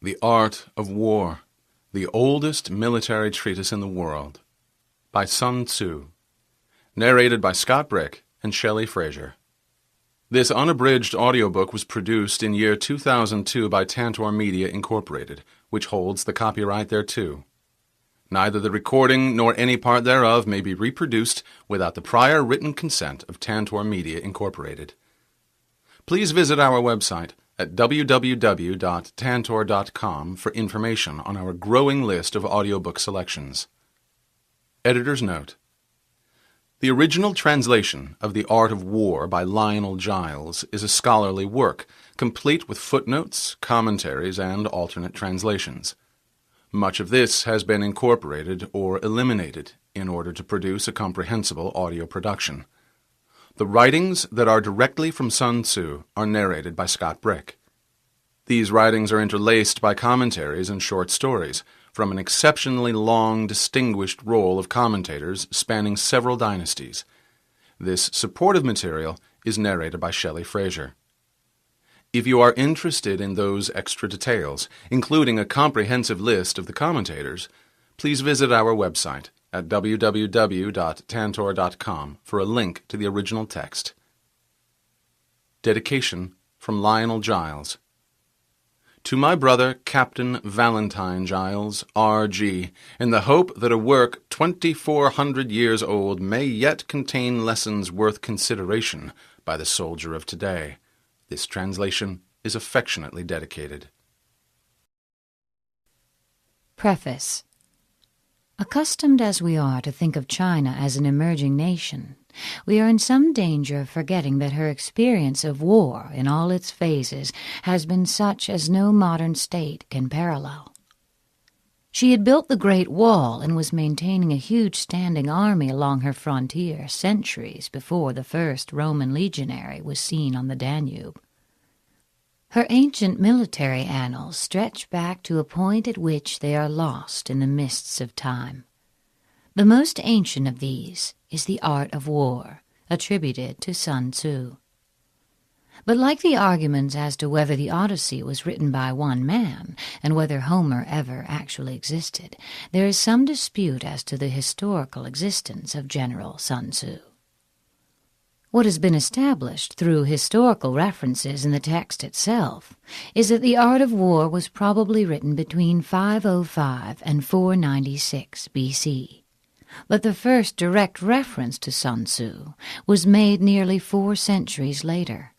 The Art of War, the oldest military treatise in the world, by Sun Tzu, narrated by Scott Brick and Shelley Fraser. This unabridged audiobook was produced in year 2002 by Tantor Media Incorporated, which holds the copyright thereto. Neither the recording nor any part thereof may be reproduced without the prior written consent of Tantor Media Incorporated. Please visit our website at www.tantor.com for information on our growing list of audiobook selections. Editor's note: the original translation of The Art of War by Lionel Giles is a scholarly work, complete with footnotes, commentaries, and alternate translations. Much of this has been incorporated or eliminated in order to produce a comprehensible audio production. The writings that are directly from Sun Tzu are narrated by Scott Brick. These writings are interlaced by commentaries and short stories from an exceptionally long, distinguished roll of commentators spanning several dynasties. This supportive material is narrated by Shelley Fraser. If you are interested in those extra details, including a comprehensive list of the commentators, please visit our website at www.tantor.com for a link to the original text. Dedication from Lionel Giles. To my brother, Captain Valentine Giles, R.G., in the hope that a work 2,400 years old may yet contain lessons worth consideration by the soldier of today, this translation is affectionately dedicated. Preface. Accustomed as we are to think of China as an emerging nation, we are in some danger of forgetting that her experience of war in all its phases has been such as no modern state can parallel. She had built the Great Wall and was maintaining a huge standing army along her frontier centuries before the first Roman legionary was seen on the Danube. Her ancient military annals stretch back to a point at which they are lost in the mists of time. The most ancient of these is the art of war, attributed to Sun Tzu. But like the arguments as to whether the Odyssey was written by one man and whether Homer ever actually existed, there is some dispute as to the historical existence of General Sun Tzu. What has been established through historical references in the text itself is that the art of war was probably written between 505 and 496 BC. But the first direct reference to Sun Tzu was made nearly 4 centuries later.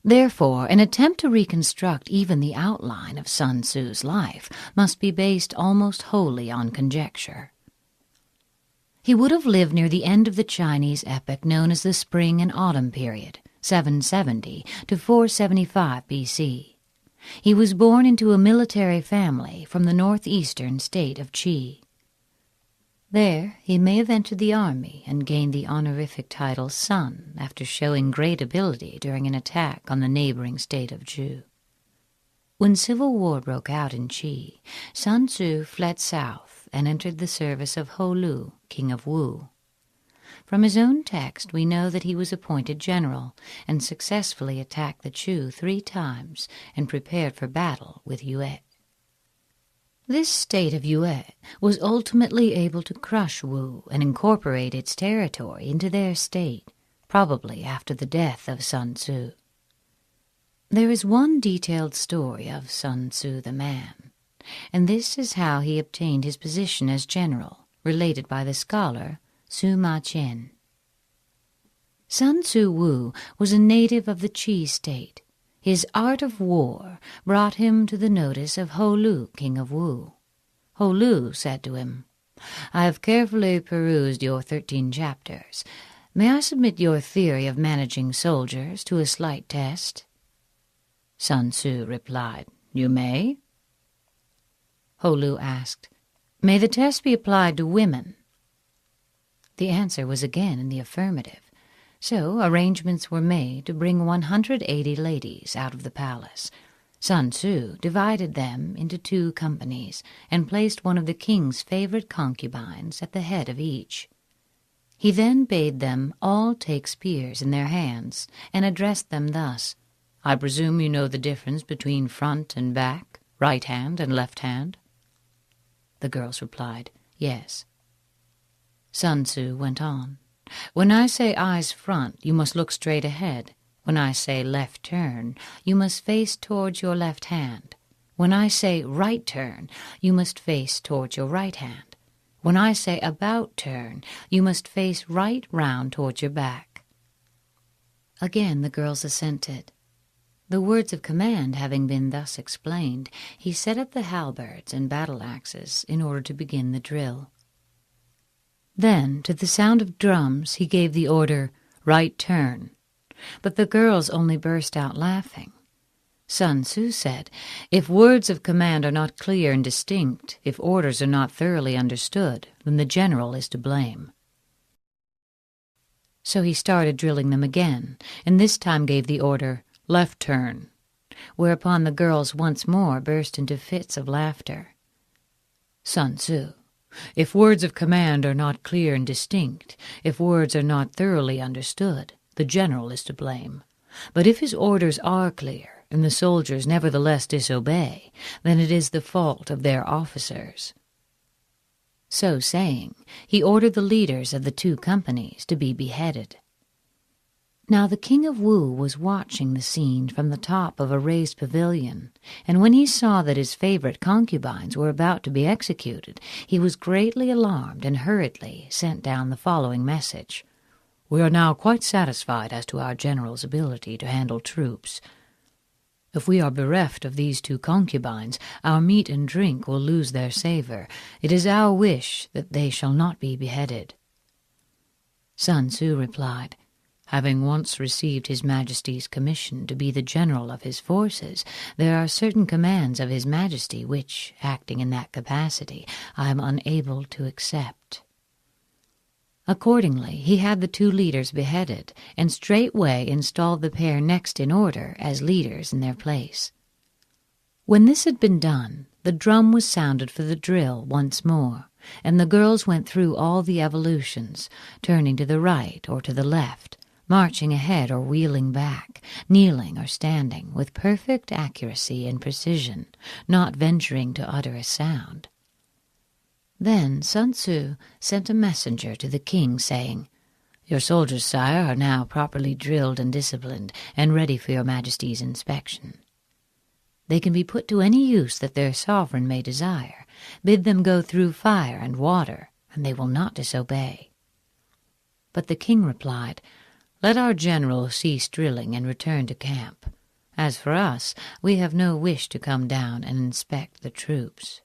Therefore, an attempt to reconstruct even the outline of Sun Tzu's life must be based almost wholly on conjecture. He would have lived near the end of the Chinese epoch known as the Spring and Autumn period, 770 to 475 BC. He was born into a military family from the northeastern state of Qi. There he may have entered the army and gained the honorific title Sun after showing great ability during an attack on the neighboring state of Zhou. When civil war broke out in Qi, Sun Tzu fled south and entered the service of Ho Lu, king of Wu. From his own text we know that he was appointed general and successfully attacked the Chu 3 times and prepared for battle with Yue. This state of Yue was ultimately able to crush Wu and incorporate its territory into their state, probably after the death of Sun Tzu. There is one detailed story of Sun Tzu the man, and this is how he obtained his position as general, related by the scholar Sima Qian. Sun Tzu Wu was a native of the Qi state. His art of war brought him to the notice of Ho Lu, king of Wu. Ho Lu said to him, "I have carefully perused your 13 chapters. May I submit your theory of managing soldiers to a slight test?" Sun Tzu replied, "You may." Ho Lu asked, "May the test be applied to women?" The answer was again in the affirmative, so arrangements were made to bring 180 ladies out of the palace. Sun Tzu divided them into 2 companies and placed one of the king's favorite concubines at the head of each. He then bade them all take spears in their hands and addressed them thus, "I presume you know the difference between front and back?" right hand and left hand?" The girls replied, "Yes." Sun Tzu went on, "When I say eyes front, you must look straight ahead. When I say left turn, you must face towards your left hand. When I say right turn, you must face towards your right hand. When I say about turn, you must face right round towards your back." Again the girls assented. The words of command having been thus explained, he set up the halberds and battle-axes in order to begin the drill. Then, to the sound of drums, he gave the order, "Right turn." But the girls only burst out laughing. Sun Tzu said, "If words of command are not clear and distinct, if orders are not thoroughly understood, then the general is to blame." So he started drilling them again, and this time gave the order, "Left turn," whereupon the girls once more burst into fits of laughter. Sun Tzu, "If words of command are not clear and distinct, if words are not thoroughly understood, the general is to blame. But if his orders are clear, and the soldiers nevertheless disobey, then it is the fault of their officers." So saying, he ordered the leaders of the 2 companies to be beheaded. Now the king of Wu was watching the scene from the top of a raised pavilion, and when he saw that his favorite concubines were about to be executed, he was greatly alarmed and hurriedly sent down the following message: "We are now quite satisfied as to our general's ability to handle troops. If we are bereft of these 2 concubines, our meat and drink will lose their savor. It is our wish that they shall not be beheaded." Sun Tzu replied, "Having once received His Majesty's commission to be the general of his forces, there are certain commands of His Majesty which, acting in that capacity, I am unable to accept." Accordingly, he had the 2 leaders beheaded, and straightway installed the pair next in order as leaders in their place. When this had been done, the drum was sounded for the drill once more, and the girls went through all the evolutions, turning to the right or to the left, marching ahead or wheeling back, kneeling or standing, with perfect accuracy and precision, not venturing to utter a sound. Then Sun Tzu sent a messenger to the king, saying, "Your soldiers, sire, are now properly drilled and disciplined, and ready for your Majesty's inspection. They can be put to any use that their sovereign may desire. Bid them go through fire and water, and they will not disobey." But the king replied, "Let our general cease drilling and return to camp. As for us, we have no wish to come down and inspect the troops."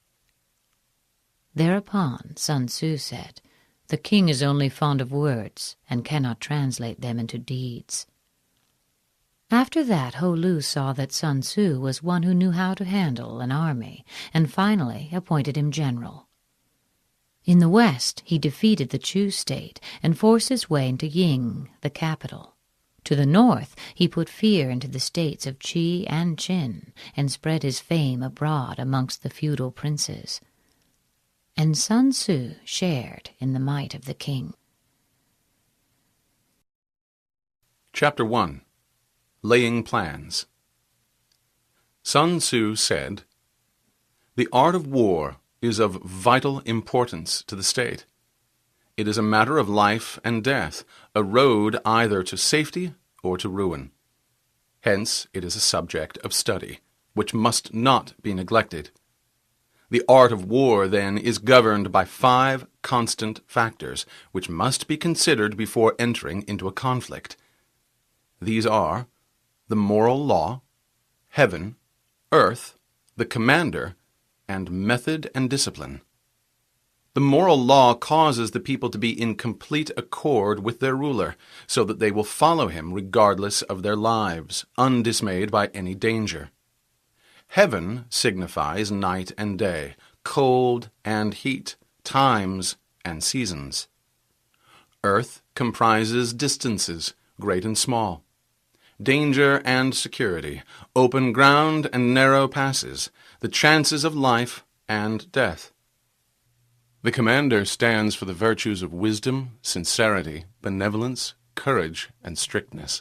Thereupon Sun Tzu said, "The king is only fond of words, and cannot translate them into deeds." After that, Ho Lu saw that Sun Tzu was one who knew how to handle an army, and finally appointed him general. In the west, he defeated the Chu state and forced his way into Ying, the capital. To the north, he put fear into the states of Qi and Qin, and spread his fame abroad amongst the feudal princes. And Sun Tzu shared in the might of the king. Chapter 1. Laying Plans. Sun Tzu said, "The art of war is of vital importance to the state. It is a matter of life and death, a road either to safety or to ruin. Hence it is a subject of study, which must not be neglected. The art of war, then, is governed by 5 constant factors, which must be considered before entering into a conflict. These are the moral law, heaven, earth, the commander, and method and discipline. The moral law causes the people to be in complete accord with their ruler, so that they will follow him regardless of their lives, undismayed by any danger. Heaven signifies night and day, cold and heat, times and seasons. Earth comprises distances, great and small, danger and security, open ground and narrow passes, the chances of life and death. The commander stands for the virtues of wisdom, sincerity, benevolence, courage, and strictness.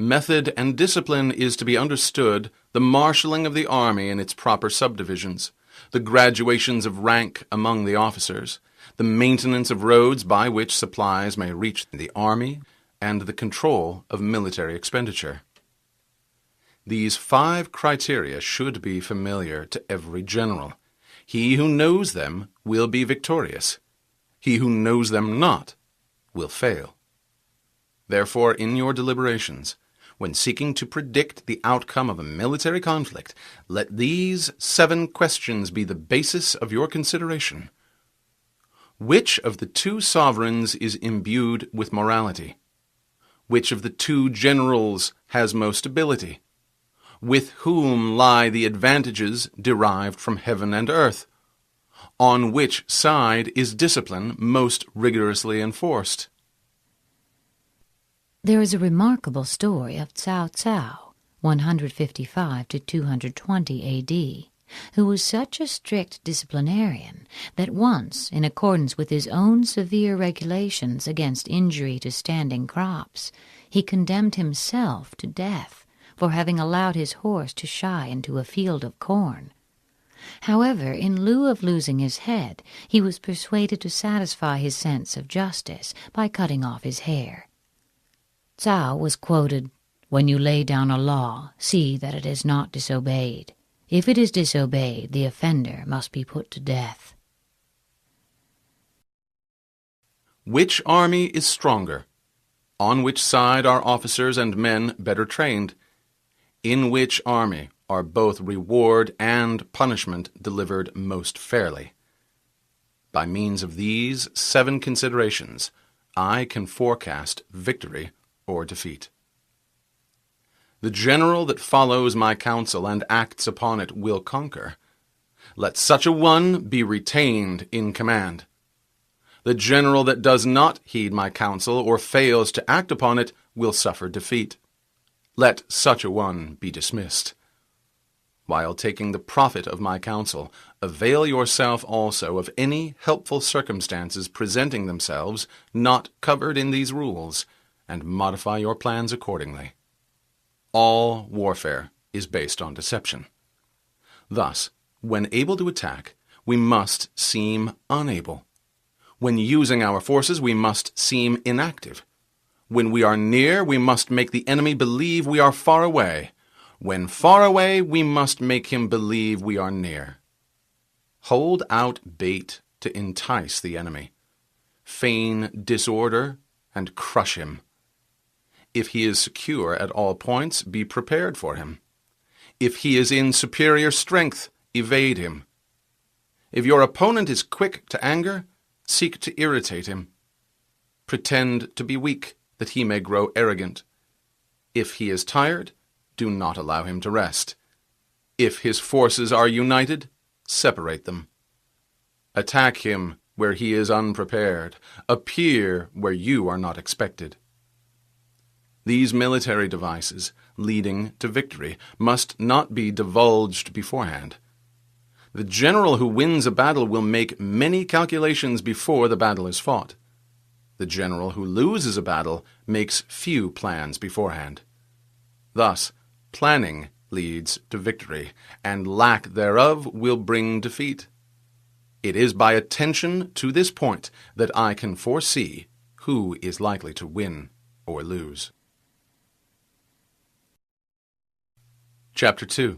method and discipline is to be understood the marshalling of the army in its proper subdivisions, the graduations of rank among the officers, the maintenance of roads by which supplies may reach the army, and the control of military expenditure. These 5 criteria should be familiar to every general. He who knows them will be victorious. He who knows them not will fail. Therefore, in your deliberations, when seeking to predict the outcome of a military conflict, let these 7 questions be the basis of your consideration. Which of the 2 sovereigns is imbued with morality? Which of the 2 generals has most ability? With whom lie the advantages derived from heaven and earth? On which side is discipline most rigorously enforced? There is a remarkable story of Cao Cao, 155 to 220 A.D., who was such a strict disciplinarian that once, in accordance with his own severe regulations against injury to standing crops, he condemned himself to death for having allowed his horse to shy into a field of corn. However, in lieu of losing his head, he was persuaded to satisfy his sense of justice by cutting off his hair. Cao was quoted, "When you lay down a law, see that it is not disobeyed. If it is disobeyed, the offender must be put to death." Which army is stronger? On which side are officers and men better trained? In which army are both reward and punishment delivered most fairly? By means of these 7 considerations, I can forecast victory or defeat. The general that follows my counsel and acts upon it will conquer. Let such a one be retained in command. The general that does not heed my counsel or fails to act upon it will suffer defeat. Let such a one be dismissed. While taking the profit of my counsel, avail yourself also of any helpful circumstances presenting themselves not covered in these rules, and modify your plans accordingly. All warfare is based on deception. Thus, when able to attack, we must seem unable. When using our forces, we must seem inactive. When we are near, we must make the enemy believe we are far away. When far away, we must make him believe we are near. Hold out bait to entice the enemy. Feign disorder and crush him. If he is secure at all points, be prepared for him. If he is in superior strength, evade him. If your opponent is quick to anger, seek to irritate him. Pretend to be weak, that he may grow arrogant. If he is tired, do not allow him to rest. If his forces are united, separate them. Attack him where he is unprepared. Appear where you are not expected. These military devices, leading to victory, must not be divulged beforehand. The general who wins a battle will make many calculations before the battle is fought. The general who loses a battle makes few plans beforehand. Thus, planning leads to victory, and lack thereof will bring defeat. It is by attention to this point that I can foresee who is likely to win or lose. Chapter 2.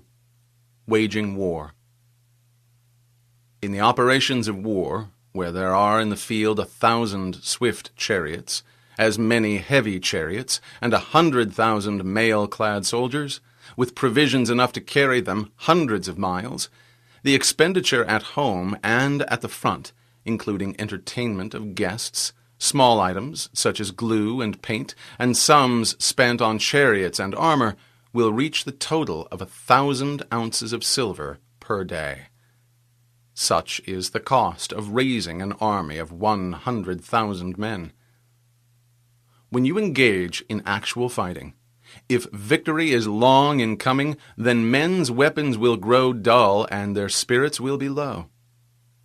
Waging War. In the operations of war, where there are in the field 1,000 swift chariots, as many heavy chariots, and 100,000 mail-clad soldiers, with provisions enough to carry them hundreds of miles, the expenditure at home and at the front, including entertainment of guests, small items such as glue and paint, and sums spent on chariots and armor, will reach the total of 1,000 ounces of silver per day. Such is the cost of raising an army of 100,000 men. When you engage in actual fighting, if victory is long in coming, then men's weapons will grow dull and their spirits will be low.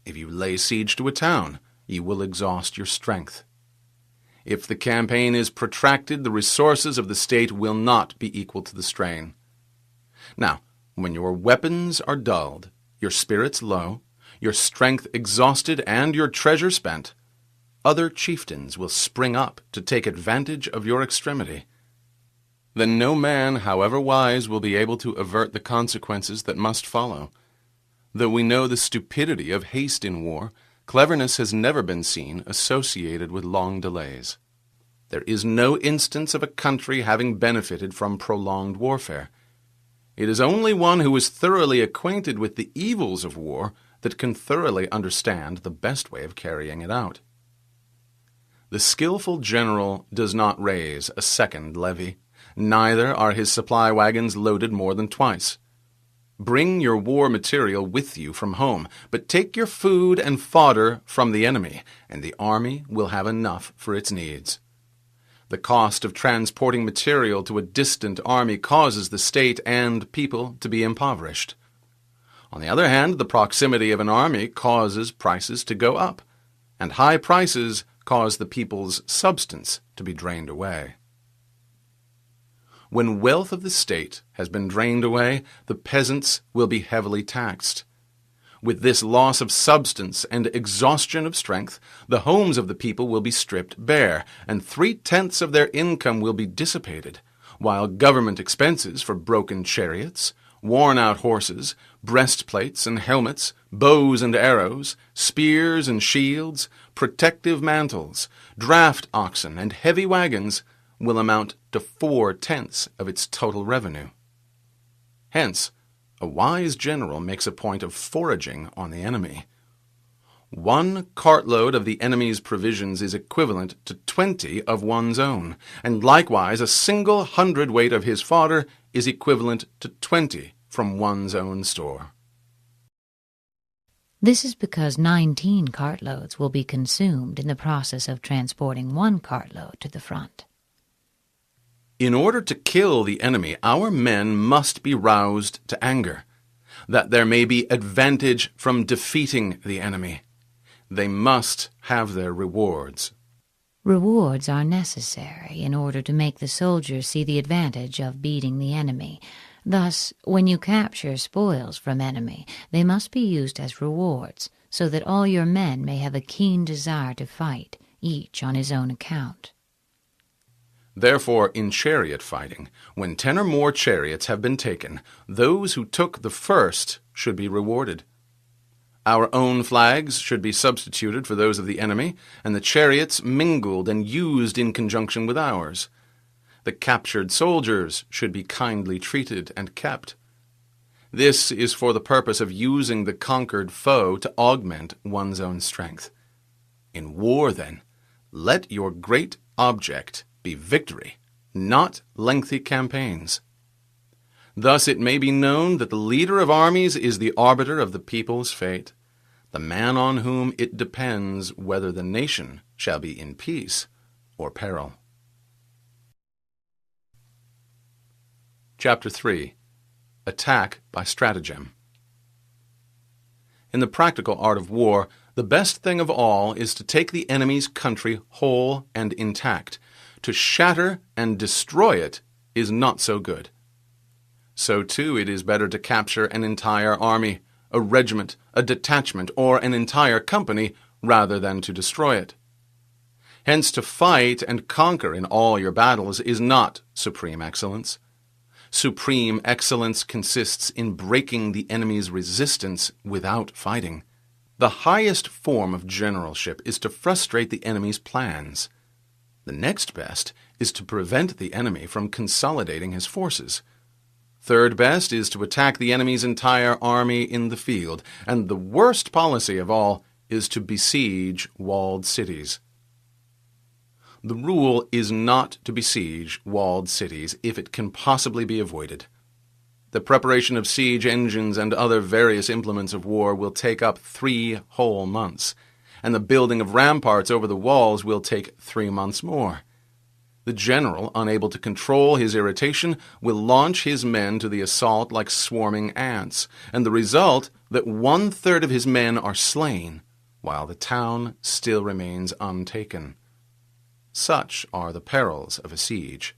If you lay siege to a town, you will exhaust your strength. If the campaign is protracted, the resources of the state will not be equal to the strain. Now, when your weapons are dulled, your spirits low, your strength exhausted, and your treasure spent, other chieftains will spring up to take advantage of your extremity. Then no man, however wise, will be able to avert the consequences that must follow. Though we know the stupidity of haste in war, cleverness has never been seen associated with long delays. There is no instance of a country having benefited from prolonged warfare. It is only one who is thoroughly acquainted with the evils of war that can thoroughly understand the best way of carrying it out. The skillful general does not raise a second levy, neither are his supply wagons loaded more than twice. Bring your war material with you from home, but take your food and fodder from the enemy, and the army will have enough for its needs. The cost of transporting material to a distant army causes the state and people to be impoverished. On the other hand, the proximity of an army causes prices to go up, and high prices cause the people's substance to be drained away. When wealth of the state has been drained away, the peasants will be heavily taxed. With this loss of substance and exhaustion of strength, the homes of the people will be stripped bare, and 3/10 of their income will be dissipated, while government expenses for broken chariots, worn-out horses, breastplates and helmets, bows and arrows, spears and shields, protective mantles, draft oxen, and heavy wagons will amount to 4/10 of its total revenue. Hence, a wise general makes a point of foraging on the enemy. 1 cartload of the enemy's provisions is equivalent to 20 of one's own, and likewise a single hundredweight of his fodder is equivalent to 20 from one's own store. This is because 19 cartloads will be consumed in the process of transporting 1 cartload to the front. In order to kill the enemy, our men must be roused to anger, that there may be advantage from defeating the enemy. They must have their rewards. Rewards are necessary in order to make the soldiers see the advantage of beating the enemy. Thus, when you capture spoils from enemy, they must be used as rewards, so that all your men may have a keen desire to fight, each on his own account. Therefore, in chariot fighting, when 10 or more chariots have been taken, those who took the first should be rewarded. Our own flags should be substituted for those of the enemy, and the chariots mingled and used in conjunction with ours. The captured soldiers should be kindly treated and kept. This is for the purpose of using the conquered foe to augment one's own strength. In war, then, let your great object be victory, not lengthy campaigns. Thus it may be known that the leader of armies is the arbiter of the people's fate, the man on whom it depends whether the nation shall be in peace or peril. Chapter 3. Attack by Stratagem. In the practical art of war, the best thing of all is to take the enemy's country whole and intact. To shatter and destroy it is not so good. So, too, it is better to capture an entire army, a regiment, a detachment, or an entire company, rather than to destroy it. Hence, to fight and conquer in all your battles is not supreme excellence. Supreme excellence consists in breaking the enemy's resistance without fighting. The highest form of generalship is to frustrate the enemy's plans. The next best is to prevent the enemy from consolidating his forces. Third best is to attack the enemy's entire army in the field, and the worst policy of all is to besiege walled cities. The rule is not to besiege walled cities if it can possibly be avoided. The preparation of siege engines and other various implements of war will take up 3 whole months, and the building of ramparts over the walls will take 3 months more. The general, unable to control his irritation, will launch his men to the assault like swarming ants, and the result that 1/3 of his men are slain, while the town still remains untaken. Such are the perils of a siege.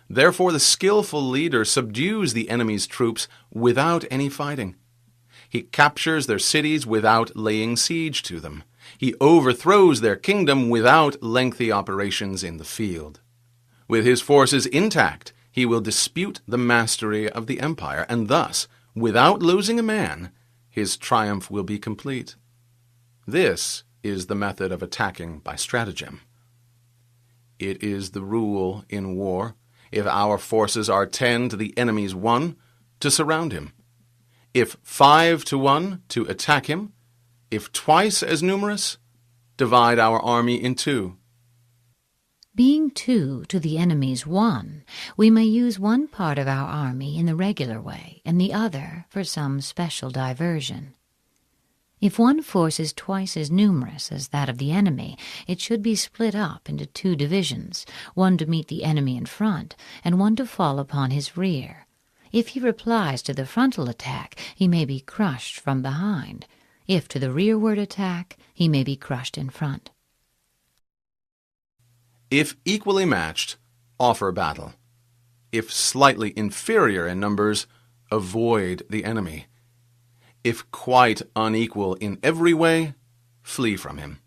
Therefore the skillful leader subdues the enemy's troops without any fighting. He captures their cities without laying siege to them. He overthrows their kingdom without lengthy operations in the field. With his forces intact, he will dispute the mastery of the empire, and thus, without losing a man, his triumph will be complete. This is the method of attacking by stratagem. It is the rule in war, if our forces are 10 to the enemy's 1, to surround him. If 5 to 1, to attack him. If twice as numerous, divide our army in 2. Being 2 to the enemy's 1, we may use one part of our army in the regular way, and the other for some special diversion. If one force is twice as numerous as that of the enemy, it should be split up into 2 divisions, one to meet the enemy in front, and one to fall upon his rear. If he replies to the frontal attack, he may be crushed from behind. If to the rearward attack, he may be crushed in front. If equally matched, offer battle. If slightly inferior in numbers, avoid the enemy. If quite unequal in every way, flee from him.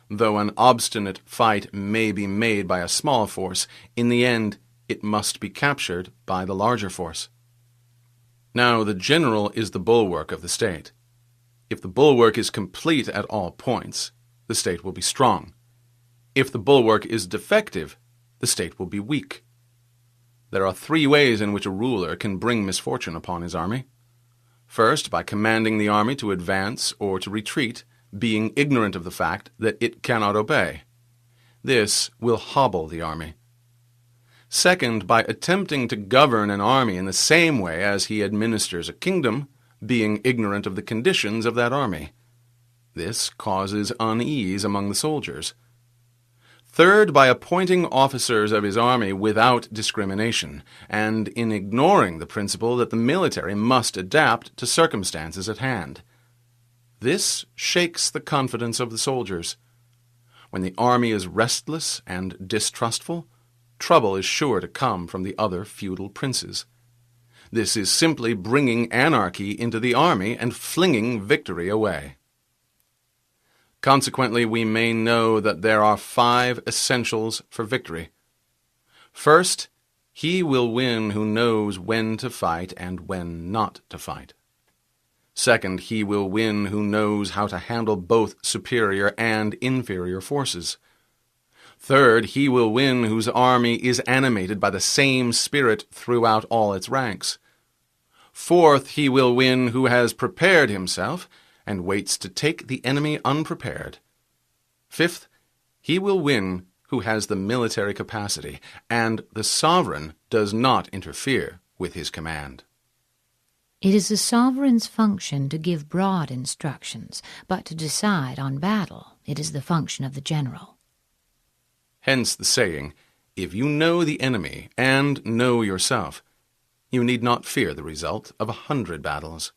Though an obstinate fight may be made by a small force, in the end it must be captured by the larger force. Now the general is the bulwark of the state. If the bulwark is complete at all points, the state will be strong. If the bulwark is defective, the state will be weak. There are 3 ways in which a ruler can bring misfortune upon his army. First, by commanding the army to advance or to retreat, being ignorant of the fact that it cannot obey. This will hobble the army. Second, by attempting to govern an army in the same way as he administers a kingdom, being ignorant of the conditions of that army. This causes unease among the soldiers. Third, by appointing officers of his army without discrimination, and in ignoring the principle that the military must adapt to circumstances at hand. This shakes the confidence of the soldiers. When the army is restless and distrustful, trouble is sure to come from the other feudal princes. This is simply bringing anarchy into the army and flinging victory away. Consequently, we may know that there are 5 essentials for victory. First, he will win who knows when to fight and when not to fight. Second, he will win who knows how to handle both superior and inferior forces. Third, he will win whose army is animated by the same spirit throughout all its ranks. Fourth, he will win who has prepared himself and waits to take the enemy unprepared. Fifth, he will win who has the military capacity, and the sovereign does not interfere with his command. It is the sovereign's function to give broad instructions, but to decide on battle, it is the function of the general. Hence the saying, if you know the enemy and know yourself, you need not fear the result of 100 battles.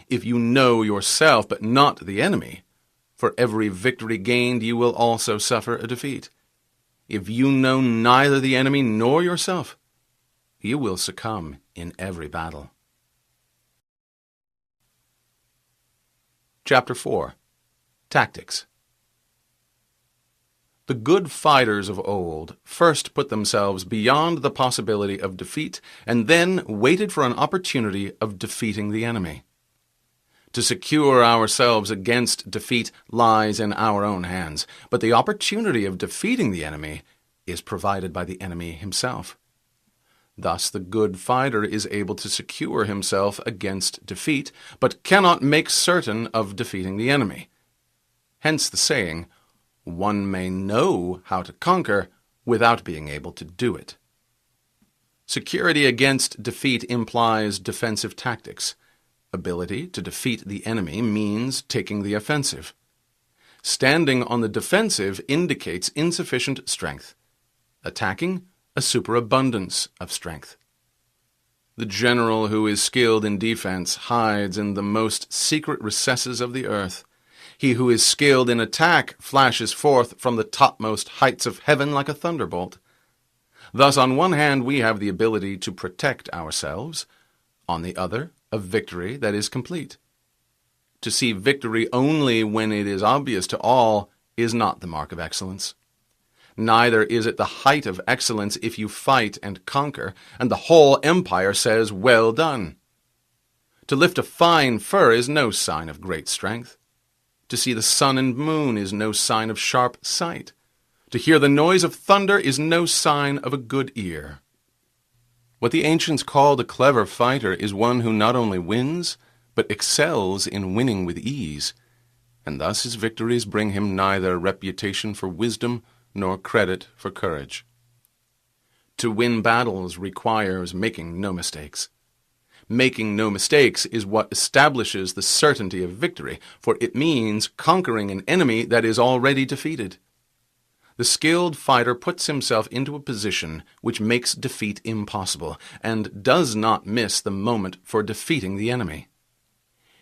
If you know yourself but not the enemy, for every victory gained you will also suffer a defeat. If you know neither the enemy nor yourself, you will succumb in every battle. Chapter 4. Tactics. The good fighters of old first put themselves beyond the possibility of defeat and then waited for an opportunity of defeating the enemy. To secure ourselves against defeat lies in our own hands, but the opportunity of defeating the enemy is provided by the enemy himself. Thus the good fighter is able to secure himself against defeat, but cannot make certain of defeating the enemy. Hence the saying, one may know how to conquer without being able to do it. Security against defeat implies defensive tactics. Ability to defeat the enemy means taking the offensive. Standing on the defensive indicates insufficient strength. Attacking, a superabundance of strength. The general who is skilled in defense hides in the most secret recesses of the earth. He who is skilled in attack flashes forth from the topmost heights of heaven like a thunderbolt. Thus, on one hand, we have the ability to protect ourselves, on the other, a victory that is complete. To see victory only when it is obvious to all is not the mark of excellence. Neither is it the height of excellence if you fight and conquer, and the whole empire says, "Well done." To lift a fine fur is no sign of great strength. To see the sun and moon is no sign of sharp sight. To hear the noise of thunder is no sign of a good ear. What the ancients called a clever fighter is one who not only wins, but excels in winning with ease, and thus his victories bring him neither reputation for wisdom nor credit for courage. To win battles requires making no mistakes. Making no mistakes is what establishes the certainty of victory, for it means conquering an enemy that is already defeated. The skilled fighter puts himself into a position which makes defeat impossible, and does not miss the moment for defeating the enemy.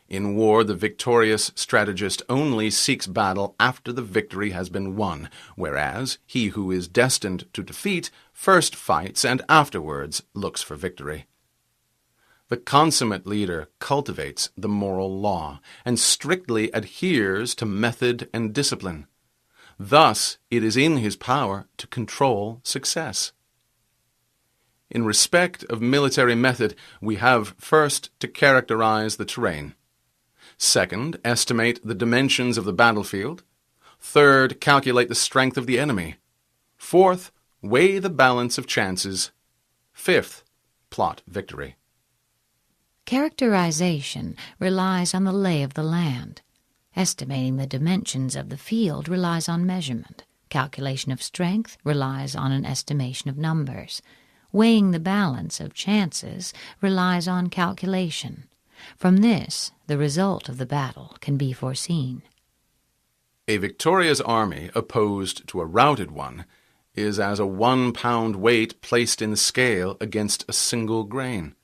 In war, the victorious strategist only seeks battle after the victory has been won, whereas he who is destined to defeat first fights and afterwards looks for victory. The consummate leader cultivates the moral law and strictly adheres to method and discipline. Thus, it is in his power to control success. In respect of military method, we have first to characterize the terrain. Second, estimate the dimensions of the battlefield. Third, calculate the strength of the enemy. Fourth, weigh the balance of chances. Fifth, plot victory. Characterization relies on the lay of the land. Estimating the dimensions of the field relies on measurement. Calculation of strength relies on an estimation of numbers. Weighing the balance of chances relies on calculation. From this, the result of the battle can be foreseen. A victorious army opposed to a routed one is as a 1-pound weight placed in the scale against a single grain.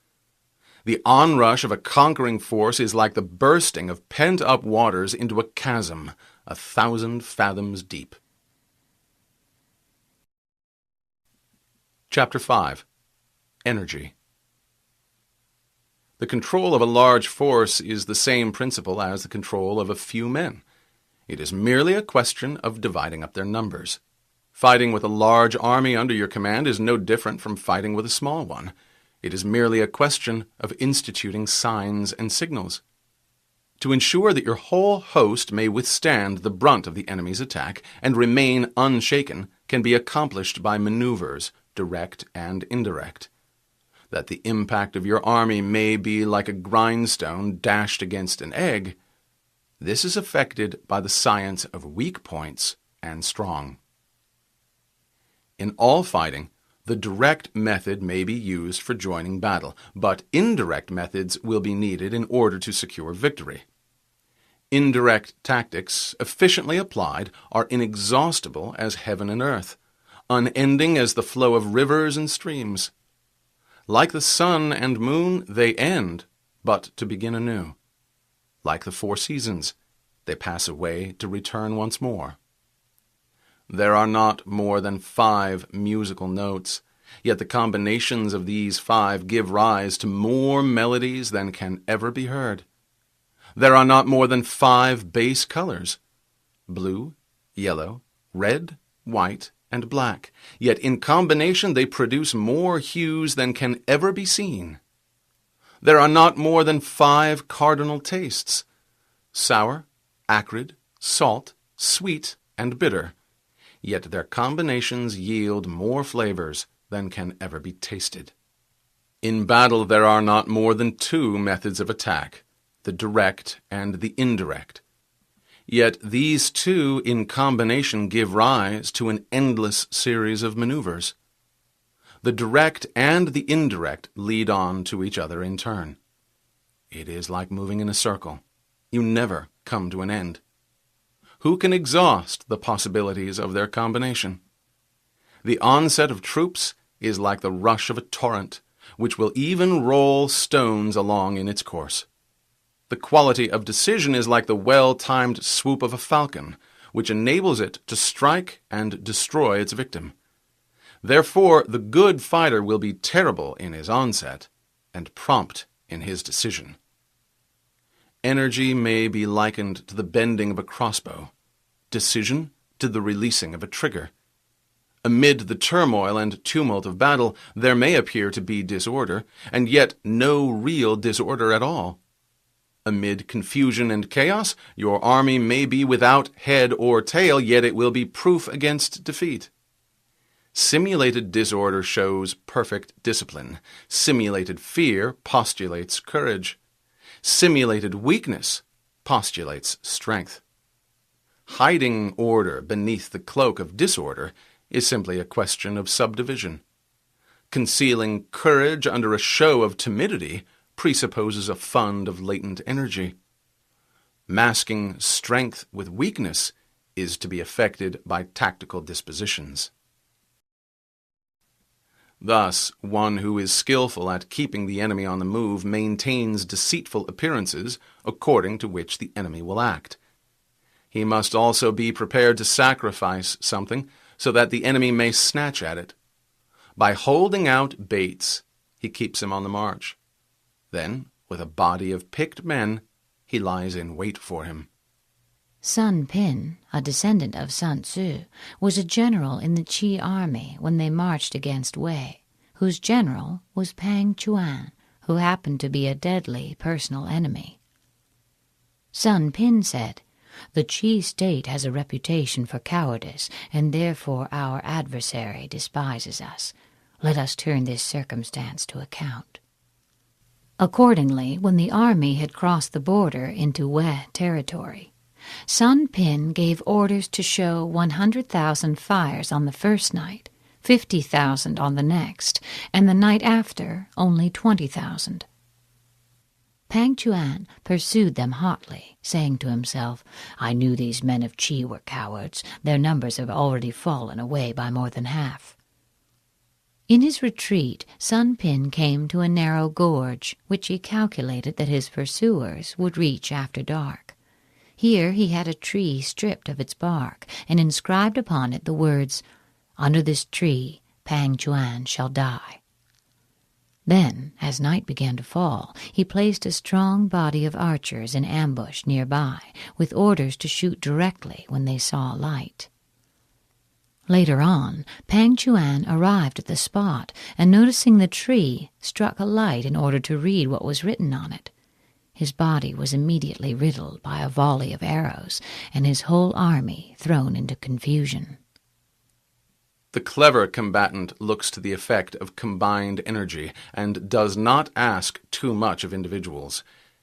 The onrush of a conquering force is like the bursting of pent-up waters into a chasm 1,000 fathoms deep. Chapter 5. Energy. The control of a large force is the same principle as the control of a few men. It is merely a question of dividing up their numbers. Fighting with a large army under your command is no different from fighting with a small one. It is merely a question of instituting signs and signals. To ensure that your whole host may withstand the brunt of the enemy's attack and remain unshaken can be accomplished by maneuvers, direct and indirect. That the impact of your army may be like a grindstone dashed against an egg, this is effected by the science of weak points and strong. In all fighting, the direct method may be used for joining battle, but indirect methods will be needed in order to secure victory. Indirect tactics, efficiently applied, are inexhaustible as heaven and earth, unending as the flow of rivers and streams. Like the sun and moon, they end, but to begin anew. Like the 4 seasons, they pass away to return once more. There are not more than 5 musical notes, yet the combinations of these 5 give rise to more melodies than can ever be heard. There are not more than 5 base colors, blue, yellow, red, white, and black, yet in combination they produce more hues than can ever be seen. There are not more than 5 cardinal tastes, sour, acrid, salt, sweet, and bitter, yet their combinations yield more flavors than can ever be tasted. In battle there are not more than 2 methods of attack, the direct and the indirect. Yet these 2 in combination give rise to an endless series of maneuvers. The direct and the indirect lead on to each other in turn. It is like moving in a circle. You never come to an end. Who can exhaust the possibilities of their combination? The onset of troops is like the rush of a torrent, which will even roll stones along in its course. The quality of decision is like the well-timed swoop of a falcon, which enables it to strike and destroy its victim. Therefore, the good fighter will be terrible in his onset and prompt in his decision. Energy may be likened to the bending of a crossbow, decision to the releasing of a trigger. Amid the turmoil and tumult of battle, there may appear to be disorder, and yet no real disorder at all. Amid confusion and chaos, your army may be without head or tail, yet it will be proof against defeat. Simulated disorder shows perfect discipline. Simulated fear postulates courage. Simulated weakness postulates strength. Hiding order beneath the cloak of disorder is simply a question of subdivision. Concealing courage under a show of timidity presupposes a fund of latent energy. Masking strength with weakness is to be effected by tactical dispositions. Thus, one who is skillful at keeping the enemy on the move maintains deceitful appearances according to which the enemy will act. He must also be prepared to sacrifice something so that the enemy may snatch at it. By holding out baits, he keeps him on the march. Then, with a body of picked men, he lies in wait for him. Sun Pin, a descendant of Sun Tzu, was a general in the Qi army when they marched against Wei, whose general was Pang Chuan, who happened to be a deadly personal enemy. Sun Pin said, "The Qi state has a reputation for cowardice, and therefore our adversary despises us. Let us turn this circumstance to account." Accordingly, when the army had crossed the border into Wei territory, Sun Pin gave orders to show 100,000 fires on the first night, 50,000 on the next, and the night after only 20,000. Pang Chuan pursued them hotly, saying to himself, "I knew these men of Qi were cowards. Their numbers have already fallen away by more than half." In his retreat, Sun Pin came to a narrow gorge, which he calculated that his pursuers would reach after dark. Here he had a tree stripped of its bark, and inscribed upon it the words, "Under this tree Pang Chuan shall die." Then, as night began to fall, he placed a strong body of archers in ambush nearby, with orders to shoot directly when they saw light. Later on, Pang Chuan arrived at the spot, and noticing the tree, struck a light in order to read what was written on it. His body was immediately riddled by a volley of arrows, and his whole army thrown into confusion. The clever combatant looks to the effect of combined energy and does not ask too much of individuals,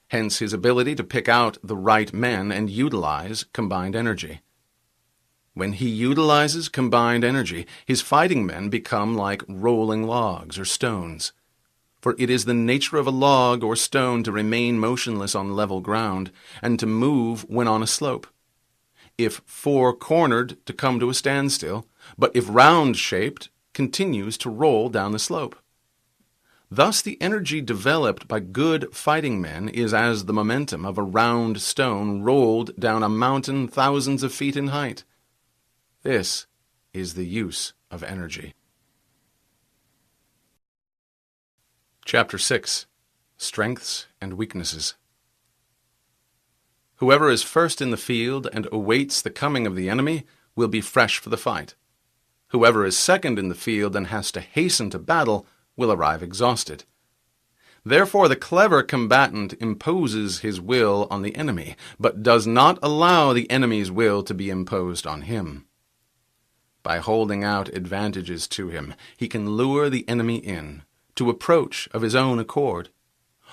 hence his ability to pick out the right men and utilize combined energy. When he utilizes combined energy, his fighting men become like rolling logs or stones. For it is the nature of a log or stone to remain motionless on level ground and to move when on a slope. If four-cornered, to come to a standstill, but if round-shaped, continues to roll down the slope. Thus the energy developed by good fighting men is as the momentum of a round stone rolled down a mountain thousands of feet in height. This is the use of energy. Chapter 6. Strengths and Weaknesses. Whoever is first in the field and awaits the coming of the enemy will be fresh for the fight. Whoever is second in the field and has to hasten to battle will arrive exhausted. Therefore, the clever combatant imposes his will on the enemy, but does not allow the enemy's will to be imposed on him. By holding out advantages to him, he can lure the enemy in, to approach of his own accord,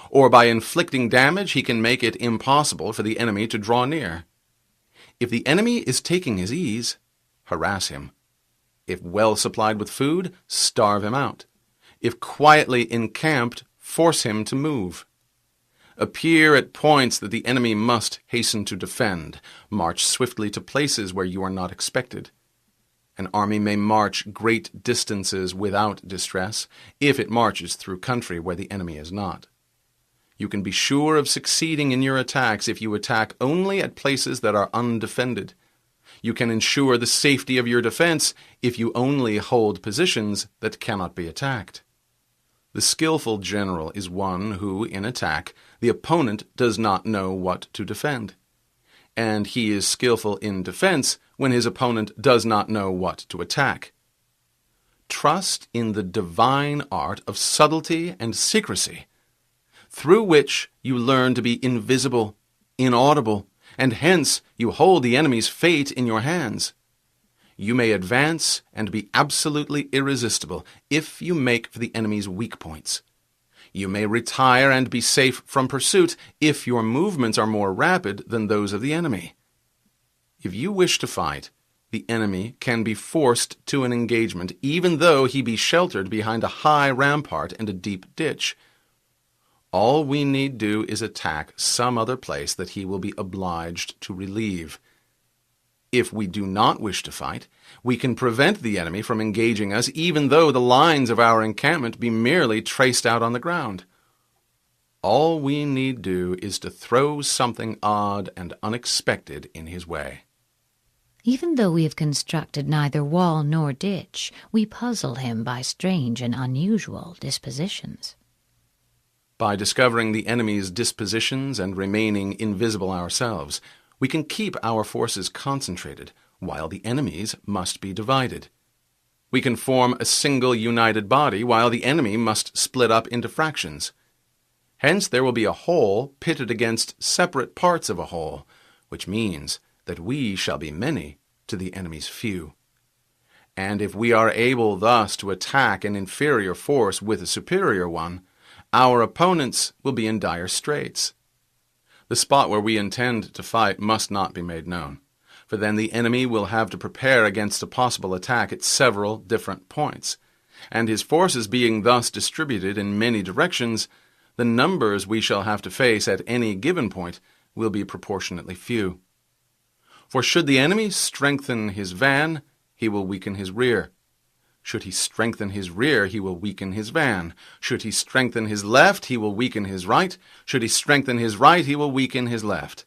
or by inflicting damage he can make it impossible for the enemy to draw near. If the enemy is taking his ease, harass him. If well supplied with food, starve him out. If quietly encamped, force him to move. Appear at points that the enemy must hasten to defend. March swiftly to places where you are not expected. An army may march great distances without distress, if it marches through country where the enemy is not. You can be sure of succeeding in your attacks if you attack only at places that are undefended. You can ensure the safety of your defense if you only hold positions that cannot be attacked. The skillful general is one who, in attack, the opponent does not know what to defend. And he is skillful in defense when his opponent does not know what to attack. Trust in the divine art of subtlety and secrecy, through which you learn to be invisible, inaudible, and hence you hold the enemy's fate in your hands. You may advance and be absolutely irresistible if you make for the enemy's weak points. You may retire and be safe from pursuit if your movements are more rapid than those of the enemy. If you wish to fight, the enemy can be forced to an engagement, even though he be sheltered behind a high rampart and a deep ditch. All we need do is attack some other place that he will be obliged to relieve. If we do not wish to fight, we can prevent the enemy from engaging us even though the lines of our encampment be merely traced out on the ground. All we need do is to throw something odd and unexpected in his way. Even though we have constructed neither wall nor ditch, we puzzle him by strange and unusual dispositions. By discovering the enemy's dispositions and remaining invisible ourselves, we can keep our forces concentrated, while the enemy's must be divided. We can form a single united body, while the enemy must split up into fractions. Hence there will be a whole pitted against separate parts of a whole, which means that we shall be many to the enemy's few. And if we are able thus to attack an inferior force with a superior one, our opponents will be in dire straits. The spot where we intend to fight must not be made known, for then the enemy will have to prepare against a possible attack at several different points, and his forces being thus distributed in many directions, the numbers we shall have to face at any given point will be proportionately few. For should the enemy strengthen his van, he will weaken his rear. Should he strengthen his rear, he will weaken his van. Should he strengthen his left, he will weaken his right. Should he strengthen his right, he will weaken his left.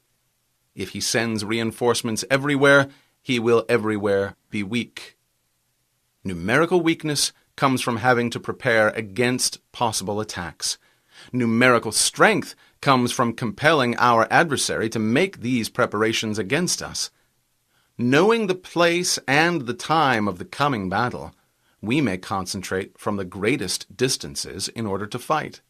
If he sends reinforcements everywhere, he will everywhere be weak. Numerical weakness comes from having to prepare against possible attacks. Numerical strength comes from compelling our adversary to make these preparations against us. Knowing the place and the time of the coming battle, we may concentrate from the greatest distances in order to fight.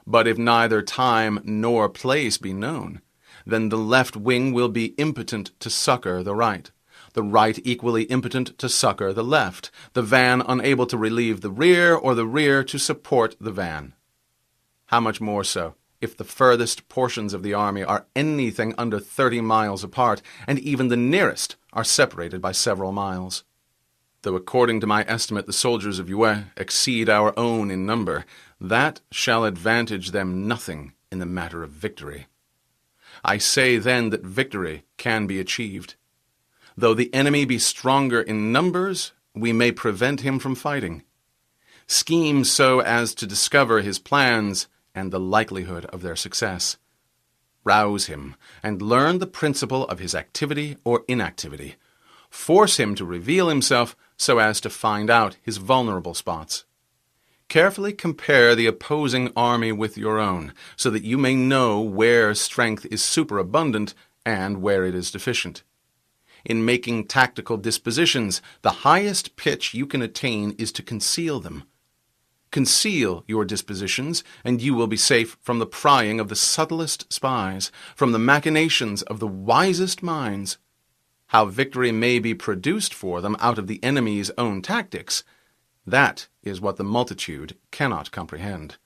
But if neither time nor place be known, then the left wing will be impotent to succor the right equally impotent to succor the left, the van unable to relieve the rear, or the rear to support the van. How much more so if the furthest portions of the army are anything under 30 miles apart, and even the nearest are separated by several miles? Though according to my estimate the soldiers of Yue exceed our own in number, that shall advantage them nothing in the matter of victory. I say then that victory can be achieved. Though the enemy be stronger in numbers, we may prevent him from fighting. Scheme so as to discover his plans and the likelihood of their success. Rouse him and learn the principle of his activity or inactivity. Force him to reveal himself so as to find out his vulnerable spots. Carefully compare the opposing army with your own, so that you may know where strength is superabundant and where it is deficient. In making tactical dispositions, the highest pitch you can attain is to conceal them. Conceal your dispositions, and you will be safe from the prying of the subtlest spies, from the machinations of the wisest minds. How victory may be produced for them out of the enemy's own tactics, that is what the multitude cannot comprehend.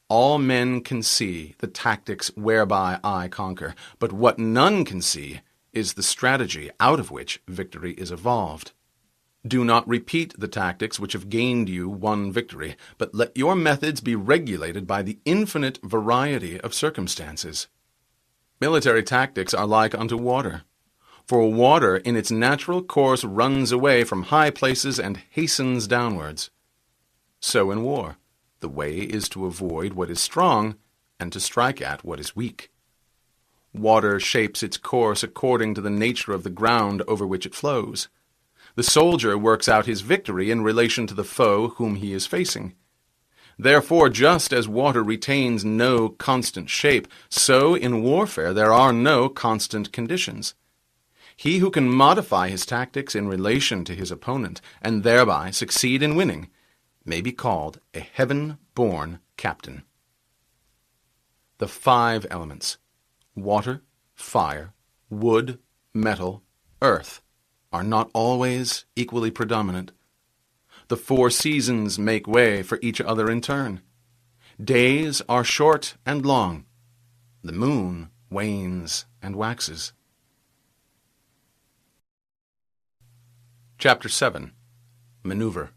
All men can see the tactics whereby I conquer, but what none can see is the strategy out of which victory is evolved. Do not repeat the tactics which have gained you one victory, but let your methods be regulated by the infinite variety of circumstances. Military tactics are like unto water. For water in its natural course runs away from high places and hastens downwards. So in war, The way is to avoid what is strong and to strike at what is weak. Water shapes its course according to the nature of the ground over which it flows. The soldier works out his victory in relation to the foe whom he is facing. Therefore, just as water retains no constant shape, so in warfare there are no constant conditions. He who can modify his tactics in relation to his opponent, and thereby succeed in winning, may be called a heaven-born captain. The 5 elements, water, fire, wood, metal, earth, are not always equally predominant. The 4 seasons make way for each other in turn. Days are short and long. The moon wanes and waxes. Chapter 7. Maneuver.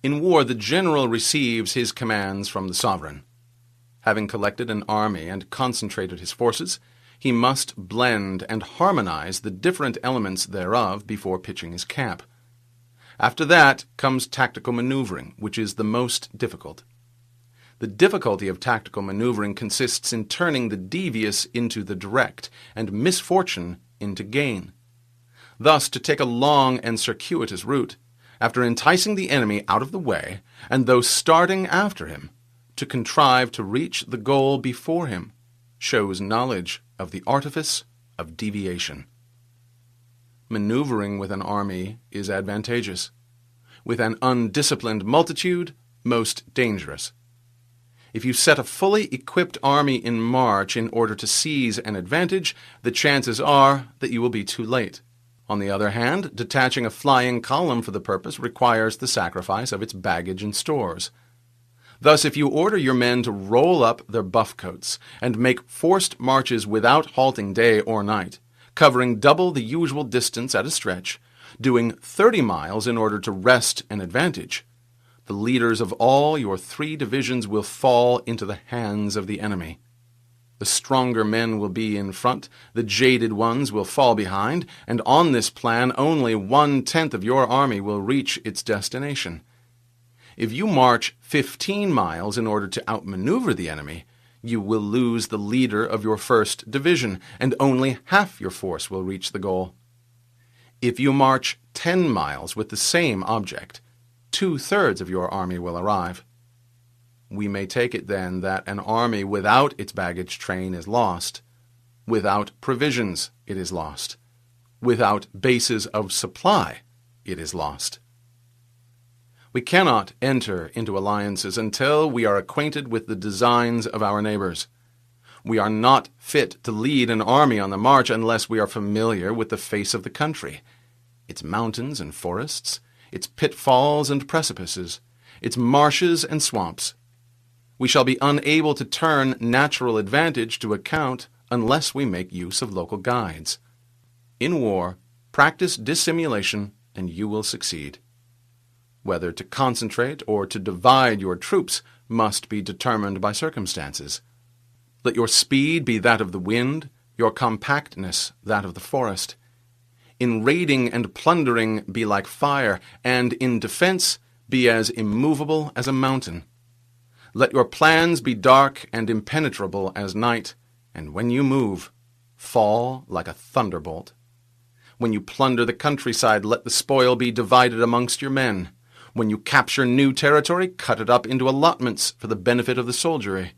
In war, the general receives his commands from the sovereign. Having collected an army and concentrated his forces, he must blend and harmonize the different elements thereof before pitching his camp. After that comes tactical maneuvering, which is the most difficult. The difficulty of tactical maneuvering consists in turning the devious into the direct, and misfortune into gain. Thus, to take a long and circuitous route, after enticing the enemy out of the way, and though starting after him, to contrive to reach the goal before him, shows knowledge of the artifice of deviation. Maneuvering with an army is advantageous. With an undisciplined multitude, most dangerous. If you set a fully equipped army in march in order to seize an advantage, the chances are that you will be too late. On the other hand, detaching a flying column for the purpose requires the sacrifice of its baggage and stores. Thus, if you order your men to roll up their buff coats and make forced marches without halting day or night, covering double the usual distance at a stretch, doing 30 miles in order to wrest an advantage, the leaders of all your 3 divisions will fall into the hands of the enemy. The stronger men will be in front, the jaded ones will fall behind, and on this plan only 1/10 of your army will reach its destination. If you march 15 miles in order to outmaneuver the enemy, you will lose the leader of your 1st division, and only half your force will reach the goal. If you march 10 miles with the same object, 2/3 of your army will arrive. We may take it then that an army without its baggage train is lost. Without provisions, it is lost. Without bases of supply, it is lost. We cannot enter into alliances until we are acquainted with the designs of our neighbors. We are not fit to lead an army on the march unless we are familiar with the face of the country, its mountains and forests, its pitfalls and precipices, its marshes and swamps. We shall be unable to turn natural advantage to account unless we make use of local guides. In war, practice dissimulation and you will succeed. Whether to concentrate or to divide your troops must be determined by circumstances. Let your speed be that of the wind, your compactness that of the forest. In raiding and plundering be like fire, and in defense be as immovable as a mountain. Let your plans be dark and impenetrable as night, and when you move, fall like a thunderbolt. When you plunder the countryside, let the spoil be divided amongst your men. When you capture new territory, cut it up into allotments for the benefit of the soldiery.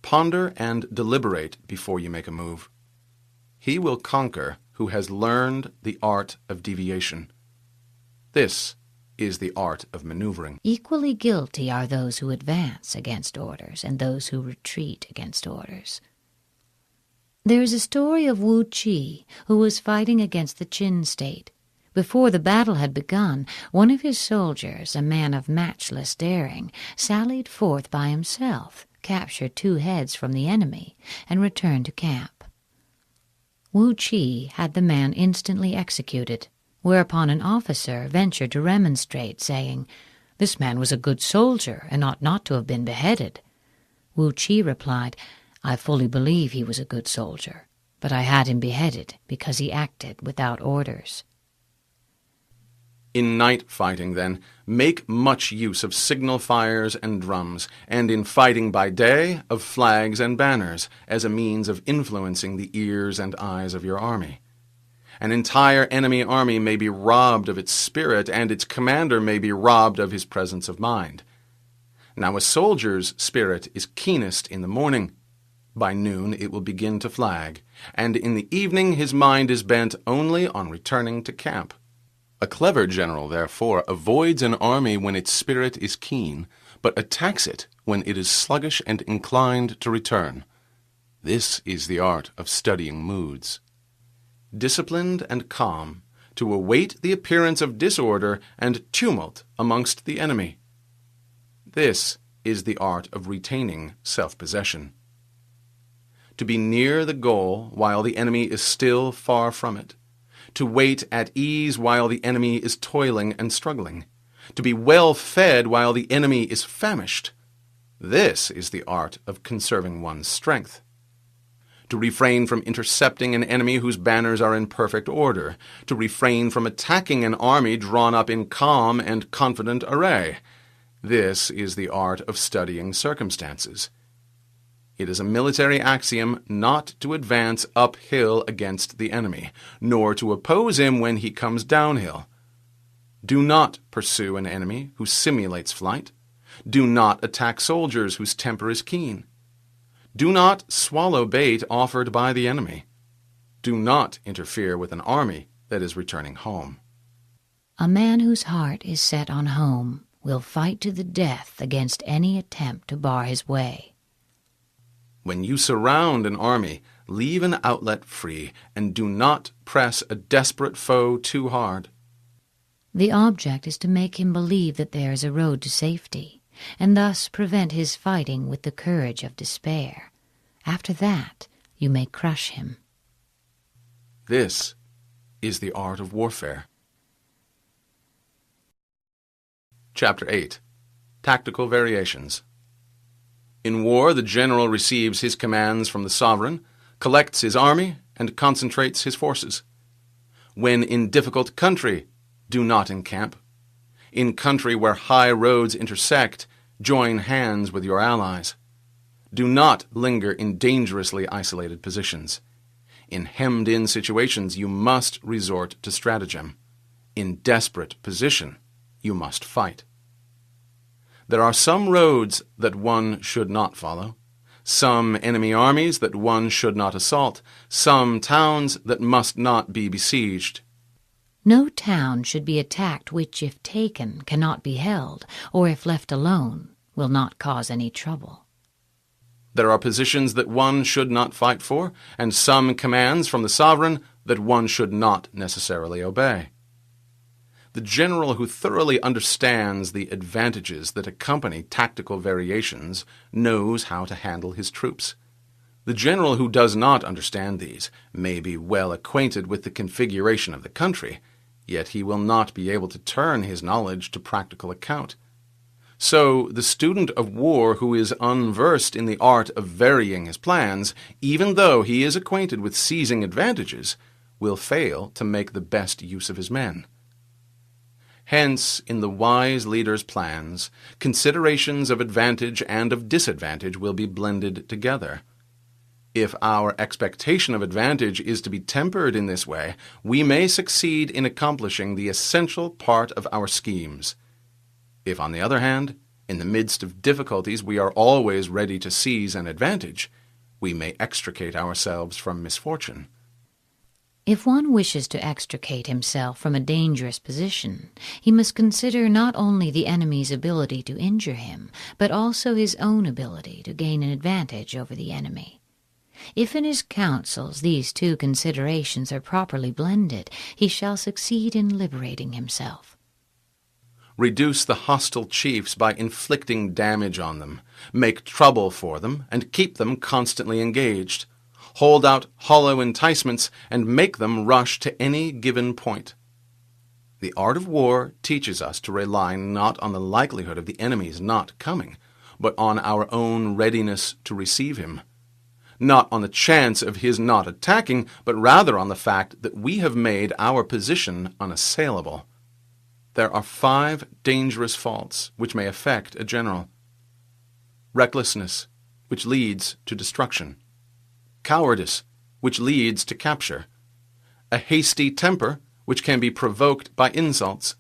Ponder and deliberate before you make a move. He will conquer who has learned the art of deviation. This is the art of maneuvering. Equally guilty are those who advance against orders and those who retreat against orders. There is a story of Wu Qi, who was fighting against the Qin state. Before the battle had begun, one of his soldiers, a man of matchless daring, sallied forth by himself, captured 2 heads from the enemy, and returned to camp. Wu Qi had the man instantly executed, whereupon an officer ventured to remonstrate, saying, "This man was a good soldier, and ought not to have been beheaded." Wu Qi replied, "I fully believe he was a good soldier, but I had him beheaded because he acted without orders." In night fighting, then, make much use of signal fires and drums, and in fighting by day, of flags and banners, as a means of influencing the ears and eyes of your army. An entire enemy army may be robbed of its spirit, and its commander may be robbed of his presence of mind. Now a soldier's spirit is keenest in the morning. By noon it will begin to flag, and in the evening his mind is bent only on returning to camp. A clever general, therefore, avoids an army when its spirit is keen, but attacks it when it is sluggish and inclined to return. This is the art of studying moods. Disciplined and calm, to await the appearance of disorder and tumult amongst the enemy. This is the art of retaining self-possession. To be near the goal while the enemy is still far from it. To wait at ease while the enemy is toiling and struggling. To be well fed while the enemy is famished. This is the art of conserving one's strength. To refrain from intercepting an enemy whose banners are in perfect order. To refrain from attacking an army drawn up in calm and confident array. This is the art of studying circumstances. It is a military axiom not to advance uphill against the enemy, nor to oppose him when he comes downhill. Do not pursue an enemy who simulates flight. Do not attack soldiers whose temper is keen. Do not swallow bait offered by the enemy. Do not interfere with an army that is returning home. A man whose heart is set on home will fight to the death against any attempt to bar his way. When you surround an army, leave an outlet free, and do not press a desperate foe too hard. The object is to make him believe that there is a road to safety, and thus prevent his fighting with the courage of despair. After that, you may crush him. This is the art of warfare. Chapter 8. Tactical Variations. In war, the general receives his commands from the sovereign, collects his army, and concentrates his forces. When in difficult country, do not encamp. In country where high roads intersect, join hands with your allies. Do not linger in dangerously isolated positions. In hemmed-in situations, you must resort to stratagem. In desperate position, you must fight. There are some roads that one should not follow, some enemy armies that one should not assault, some towns that must not be besieged. No town should be attacked which, if taken, cannot be held, or if left alone, will not cause any trouble. There are positions that one should not fight for, and some commands from the sovereign that one should not necessarily obey. The general who thoroughly understands the advantages that accompany tactical variations knows how to handle his troops. The general who does not understand these may be well acquainted with the configuration of the country, yet he will not be able to turn his knowledge to practical account. So the student of war who is unversed in the art of varying his plans, even though he is acquainted with seizing advantages, will fail to make the best use of his men. Hence, in the wise leader's plans, considerations of advantage and of disadvantage will be blended together. If our expectation of advantage is to be tempered in this way, we may succeed in accomplishing the essential part of our schemes. If, on the other hand, in the midst of difficulties we are always ready to seize an advantage, we may extricate ourselves from misfortune. If one wishes to extricate himself from a dangerous position, he must consider not only the enemy's ability to injure him, but also his own ability to gain an advantage over the enemy. If in his counsels these two considerations are properly blended, he shall succeed in liberating himself. Reduce the hostile chiefs by inflicting damage on them, make trouble for them, and keep them constantly engaged. Hold out hollow enticements, and make them rush to any given point. The art of war teaches us to rely not on the likelihood of the enemy's not coming, but on our own readiness to receive him. Not on the chance of his not attacking, but rather on the fact that we have made our position unassailable. there are 5 dangerous faults which may affect a general. Recklessness, which leads to destruction. Cowardice, which leads to capture. A hasty temper, which can be provoked by insults.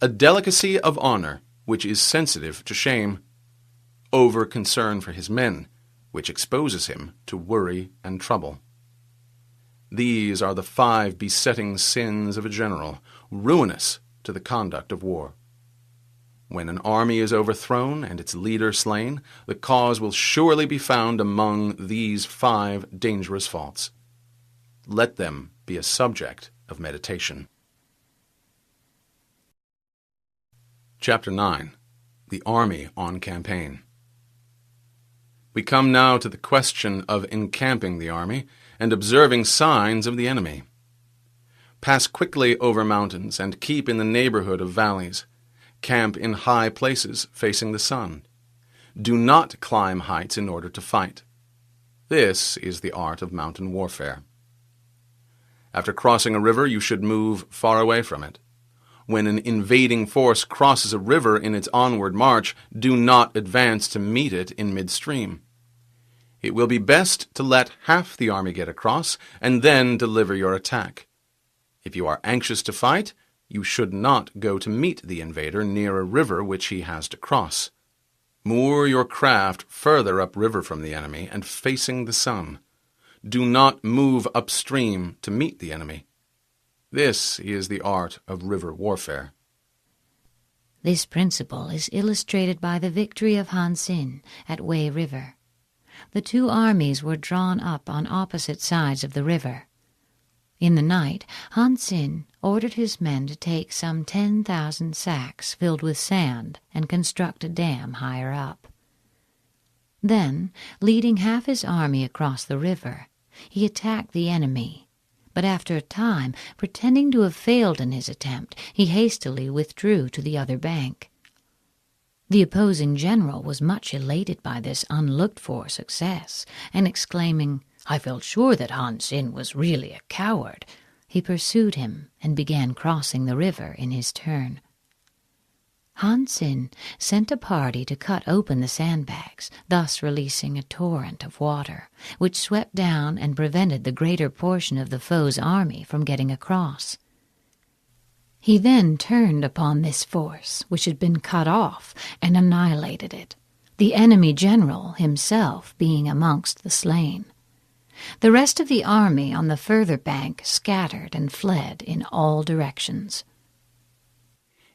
A delicacy of honor, which is sensitive to shame. Over-concern for his men, which exposes him to worry and trouble. These are the 5 besetting sins of a general, ruinous to the conduct of war. When an army is overthrown and its leader slain, the cause will surely be found among these 5 dangerous faults. Let them be a subject of meditation. Chapter 9. The Army on Campaign. We come now to the question of encamping the army and observing signs of the enemy. Pass quickly over mountains and keep in the neighborhood of valleys. Camp in high places facing the sun. Do not climb heights in order to fight. This is the art of mountain warfare. After crossing a river, you should move far away from it. When an invading force crosses a river in its onward march, do not advance to meet it in midstream. It will be best to let half the army get across and then deliver your attack. If you are anxious to fight, you should not go to meet the invader near a river which he has to cross. Moor your craft further upriver from the enemy and facing the sun. Do not move upstream to meet the enemy. This is the art of river warfare. This principle is illustrated by the victory of Han Xin at Wei River. The 2 armies were drawn up on opposite sides of the river. In the night, Han Xin ordered his men to take some 10,000 sacks filled with sand and construct a dam higher up. Then, leading half his army across the river, he attacked the enemy, but after a time, pretending to have failed in his attempt, he hastily withdrew to the other bank. The opposing general was much elated by this unlooked-for success, and exclaiming, "I felt sure that Han Xin was really a coward," he pursued him and began crossing the river in his turn. Han Xin sent a party to cut open the sandbags, thus releasing a torrent of water, which swept down and prevented the greater portion of the foe's army from getting across. He then turned upon this force, which had been cut off, and annihilated it, the enemy general himself being amongst the slain. The rest of the army on the further bank scattered and fled in all directions.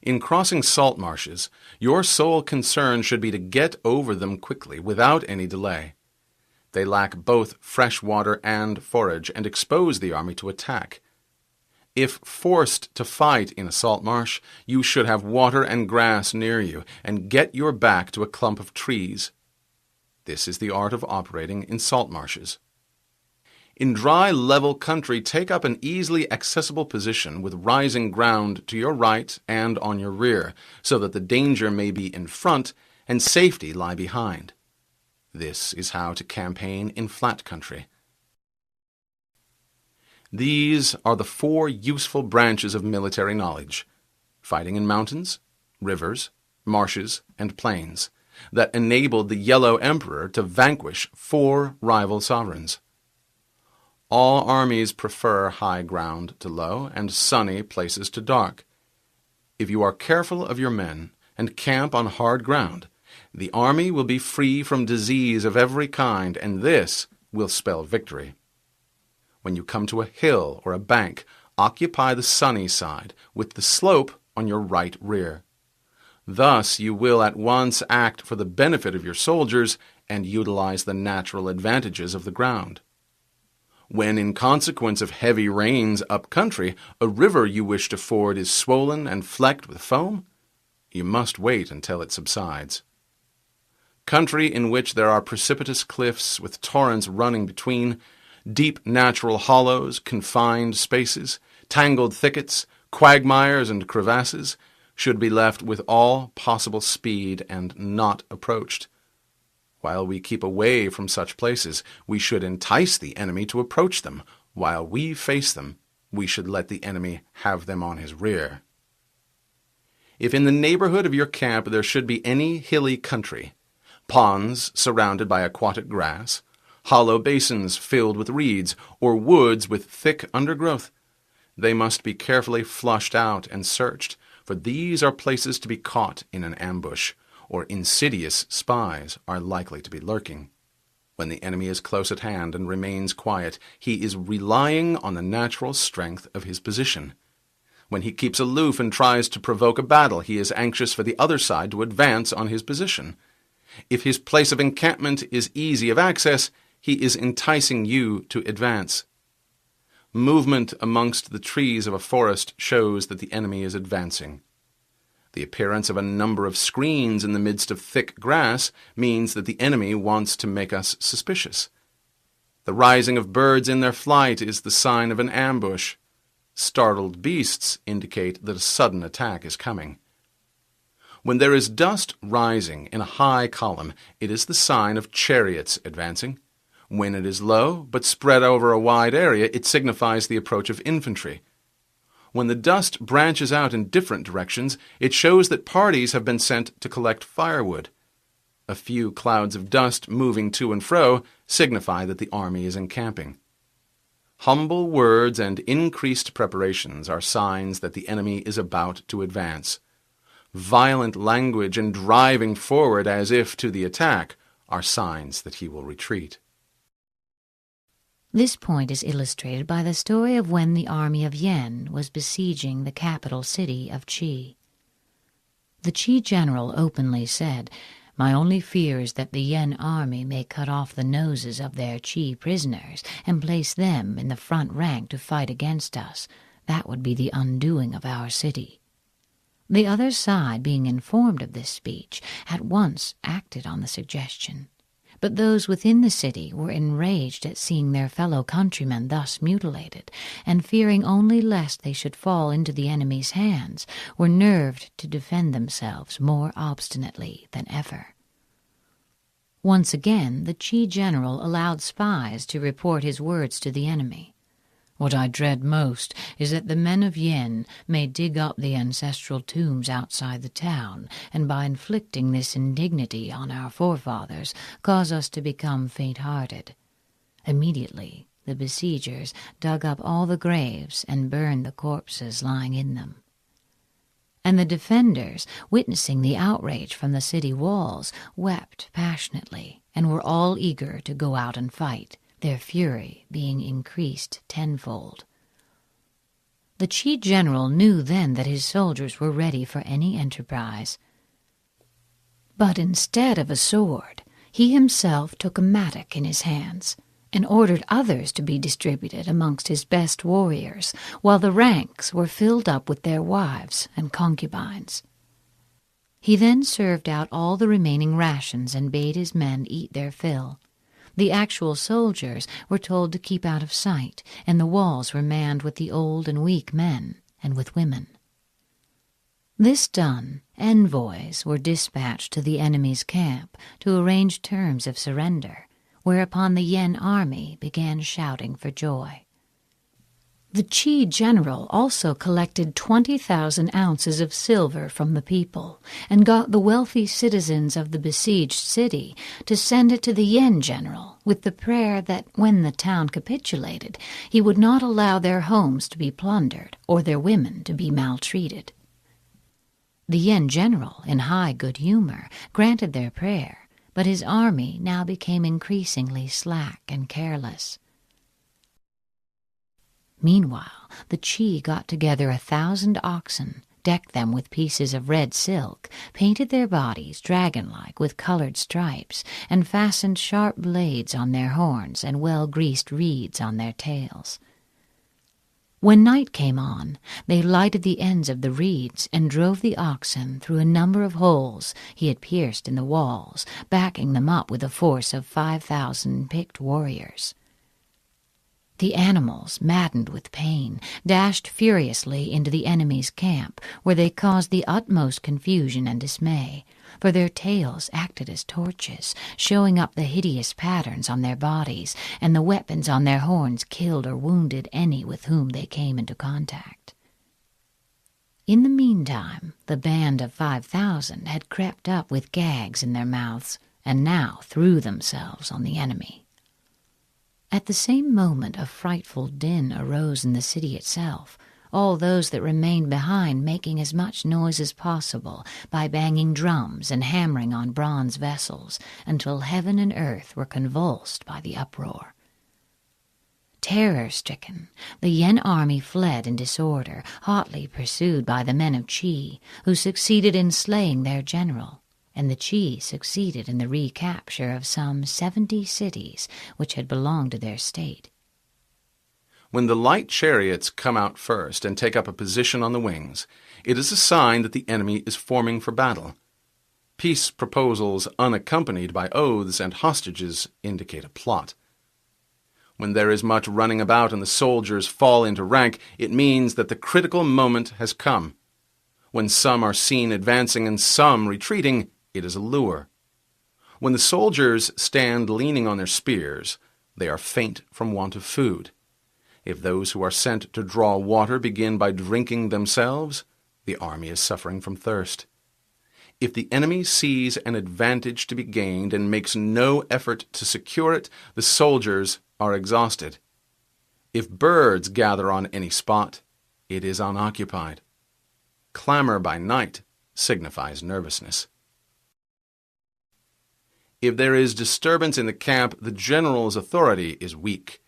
In crossing salt marshes, your sole concern should be to get over them quickly, without any delay. They lack both fresh water and forage, and expose the army to attack. If forced to fight in a salt marsh, you should have water and grass near you, and get your back to a clump of trees. This is the art of operating in salt marshes. In dry, level country, take up an easily accessible position with rising ground to your right and on your rear, so that the danger may be in front and safety lie behind. This is how to campaign in flat country. These are the 4 useful branches of military knowledge: fighting in mountains, rivers, marshes, and plains, that enabled the Yellow Emperor to vanquish 4 rival sovereigns. All armies prefer high ground to low, and sunny places to dark. If you are careful of your men and camp on hard ground, the army will be free from disease of every kind, and this will spell victory. When you come to a hill or a bank, occupy the sunny side, with the slope on your right rear. Thus you will at once act for the benefit of your soldiers and utilize the natural advantages of the ground. When, in consequence of heavy rains up country, a river you wish to ford is swollen and flecked with foam, you must wait until it subsides. Country in which there are precipitous cliffs with torrents running between, deep natural hollows, confined spaces, tangled thickets, quagmires, and crevasses, should be left with all possible speed and not approached. While we keep away from such places, we should entice the enemy to approach them. While we face them, we should let the enemy have them on his rear. If in the neighborhood of your camp there should be any hilly country, ponds surrounded by aquatic grass, hollow basins filled with reeds, or woods with thick undergrowth, they must be carefully flushed out and searched, for these are places to be caught in an ambush, or insidious spies are likely to be lurking. When the enemy is close at hand and remains quiet, he is relying on the natural strength of his position. When he keeps aloof and tries to provoke a battle, he is anxious for the other side to advance on his position. If his place of encampment is easy of access, he is enticing you to advance. Movement amongst the trees of a forest shows that the enemy is advancing. The appearance of a number of screens in the midst of thick grass means that the enemy wants to make us suspicious. The rising of birds in their flight is the sign of an ambush. Startled beasts indicate that a sudden attack is coming. When there is dust rising in a high column, it is the sign of chariots advancing. When it is low, but spread over a wide area, it signifies the approach of infantry. When the dust branches out in different directions, it shows that parties have been sent to collect firewood. A few clouds of dust moving to and fro signify that the army is encamping. Humble words and increased preparations are signs that the enemy is about to advance. Violent language and driving forward as if to the attack are signs that he will retreat. This point is illustrated by the story of when the army of Yen was besieging the capital city of Qi. The Qi general openly said, "My only fear is that the Yen army may cut off the noses of their Qi prisoners and place them in the front rank to fight against us. That would be the undoing of our city." The other side, being informed of this speech, at once acted on the suggestion. But those within the city were enraged at seeing their fellow countrymen thus mutilated, and fearing only lest they should fall into the enemy's hands, were nerved to defend themselves more obstinately than ever. Once again the Qi general allowed spies to report his words to the enemy. "What I dread most is that the men of Yen may dig up the ancestral tombs outside the town, and by inflicting this indignity on our forefathers, cause us to become faint-hearted." Immediately the besiegers dug up all the graves and burned the corpses lying in them. And the defenders, witnessing the outrage from the city walls, wept passionately, and were all eager to go out and fight, their fury being increased tenfold. The Qi general knew then that his soldiers were ready for any enterprise. But instead of a sword, he himself took a mattock in his hands, and ordered others to be distributed amongst his best warriors, while the ranks were filled up with their wives and concubines. He then served out all the remaining rations and bade his men eat their fill. The actual soldiers were told to keep out of sight, and the walls were manned with the old and weak men and with women. This done, envoys were dispatched to the enemy's camp to arrange terms of surrender, whereupon the Yen army began shouting for joy. The Qi general also collected 20,000 ounces of silver from the people, and got the wealthy citizens of the besieged city to send it to the Yen general with the prayer that when the town capitulated, he would not allow their homes to be plundered or their women to be maltreated. The Yen general, in high good humor, granted their prayer, but his army now became increasingly slack and careless. Meanwhile, the Qi got together 1,000 oxen, decked them with pieces of red silk, painted their bodies dragon-like with colored stripes, and fastened sharp blades on their horns and well-greased reeds on their tails. When night came on, they lighted the ends of the reeds and drove the oxen through a number of holes he had pierced in the walls, backing them up with a force of 5,000 picked warriors. The animals, maddened with pain, dashed furiously into the enemy's camp, where they caused the utmost confusion and dismay, for their tails acted as torches, showing up the hideous patterns on their bodies, and the weapons on their horns killed or wounded any with whom they came into contact. In the meantime, the band of 5,000 had crept up with gags in their mouths, and now threw themselves on the enemy. At the same moment a frightful din arose in the city itself, all those that remained behind making as much noise as possible by banging drums and hammering on bronze vessels, until heaven and earth were convulsed by the uproar. Terror-stricken, the Yen army fled in disorder, hotly pursued by the men of Qi, who succeeded in slaying their general, and the Qi succeeded in the recapture of some 70 cities which had belonged to their state. When the light chariots come out first and take up a position on the wings, it is a sign that the enemy is forming for battle. Peace proposals unaccompanied by oaths and hostages indicate a plot. When there is much running about and the soldiers fall into rank, it means that the critical moment has come. When some are seen advancing and some retreating, it is a lure. When the soldiers stand leaning on their spears, they are faint from want of food. If those who are sent to draw water begin by drinking themselves, the army is suffering from thirst. If the enemy sees an advantage to be gained and makes no effort to secure it, the soldiers are exhausted. If birds gather on any spot, it is unoccupied. Clamor by night signifies nervousness. If there is disturbance in the camp, the general's authority is weak.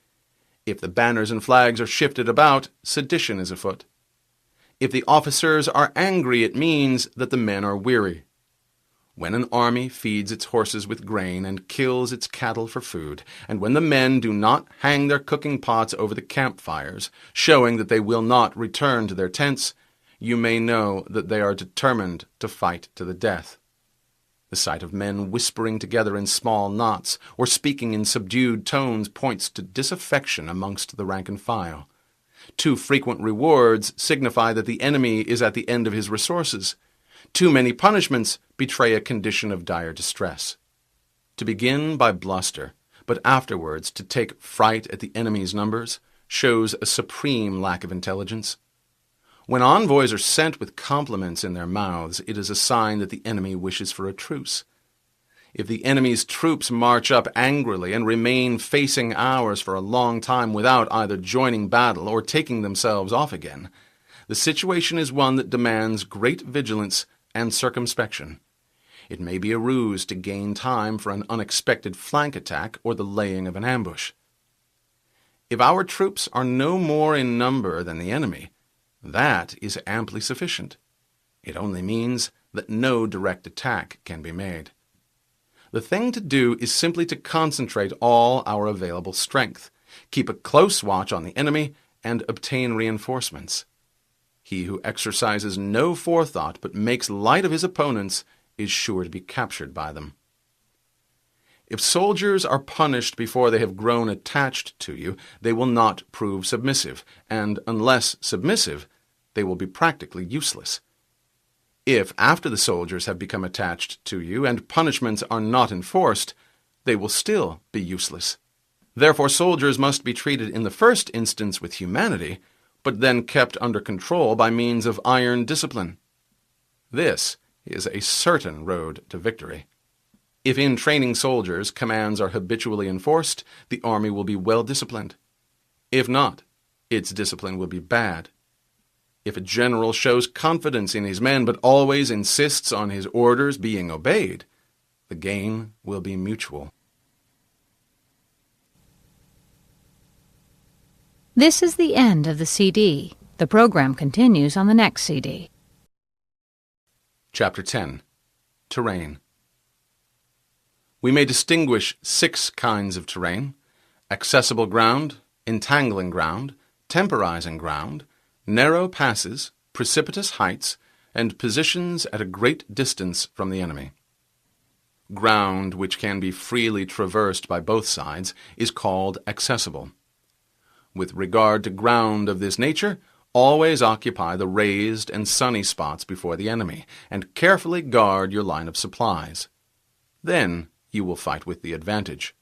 If the banners and flags are shifted about, sedition is afoot. If the officers are angry, it means that the men are weary. When an army feeds its horses with grain and kills its cattle for food, and when the men do not hang their cooking pots over the campfires, showing that they will not return to their tents, you may know that they are determined to fight to the death. The sight of men whispering together in small knots or speaking in subdued tones points to disaffection amongst the rank and file. Too frequent rewards signify that the enemy is at the end of his resources. Too many punishments betray a condition of dire distress. To begin by bluster, but afterwards to take fright at the enemy's numbers, shows a supreme lack of intelligence. When envoys are sent with compliments in their mouths, it is a sign that the enemy wishes for a truce. If the enemy's troops march up angrily and remain facing ours for a long time without either joining battle or taking themselves off again, the situation is one that demands great vigilance and circumspection. It may be a ruse to gain time for an unexpected flank attack or the laying of an ambush. If our troops are no more in number than the enemy, that is amply sufficient. It only means that no direct attack can be made. The thing to do is simply to concentrate all our available strength, keep a close watch on the enemy, and obtain reinforcements. He who exercises no forethought but makes light of his opponents is sure to be captured by them. If soldiers are punished before they have grown attached to you, they will not prove submissive, and unless submissive, they will be practically useless. If, after the soldiers have become attached to you and punishments are not enforced, they will still be useless. Therefore, soldiers must be treated in the first instance with humanity, but then kept under control by means of iron discipline. This is a certain road to victory. If in training soldiers commands are habitually enforced, the army will be well disciplined. If not, its discipline will be bad. If a general shows confidence in his men but always insists on his orders being obeyed, the gain will be mutual. This is the end of the CD. The program continues on the next CD. Chapter 10. Terrain. We may distinguish 6 kinds of terrain: accessible ground, entangling ground, temporizing ground, narrow passes, precipitous heights, and positions at a great distance from the enemy. Ground which can be freely traversed by both sides is called accessible. With regard to ground of this nature, always occupy the raised and sunny spots before the enemy, and carefully guard your line of supplies. Then you will fight with the advantage.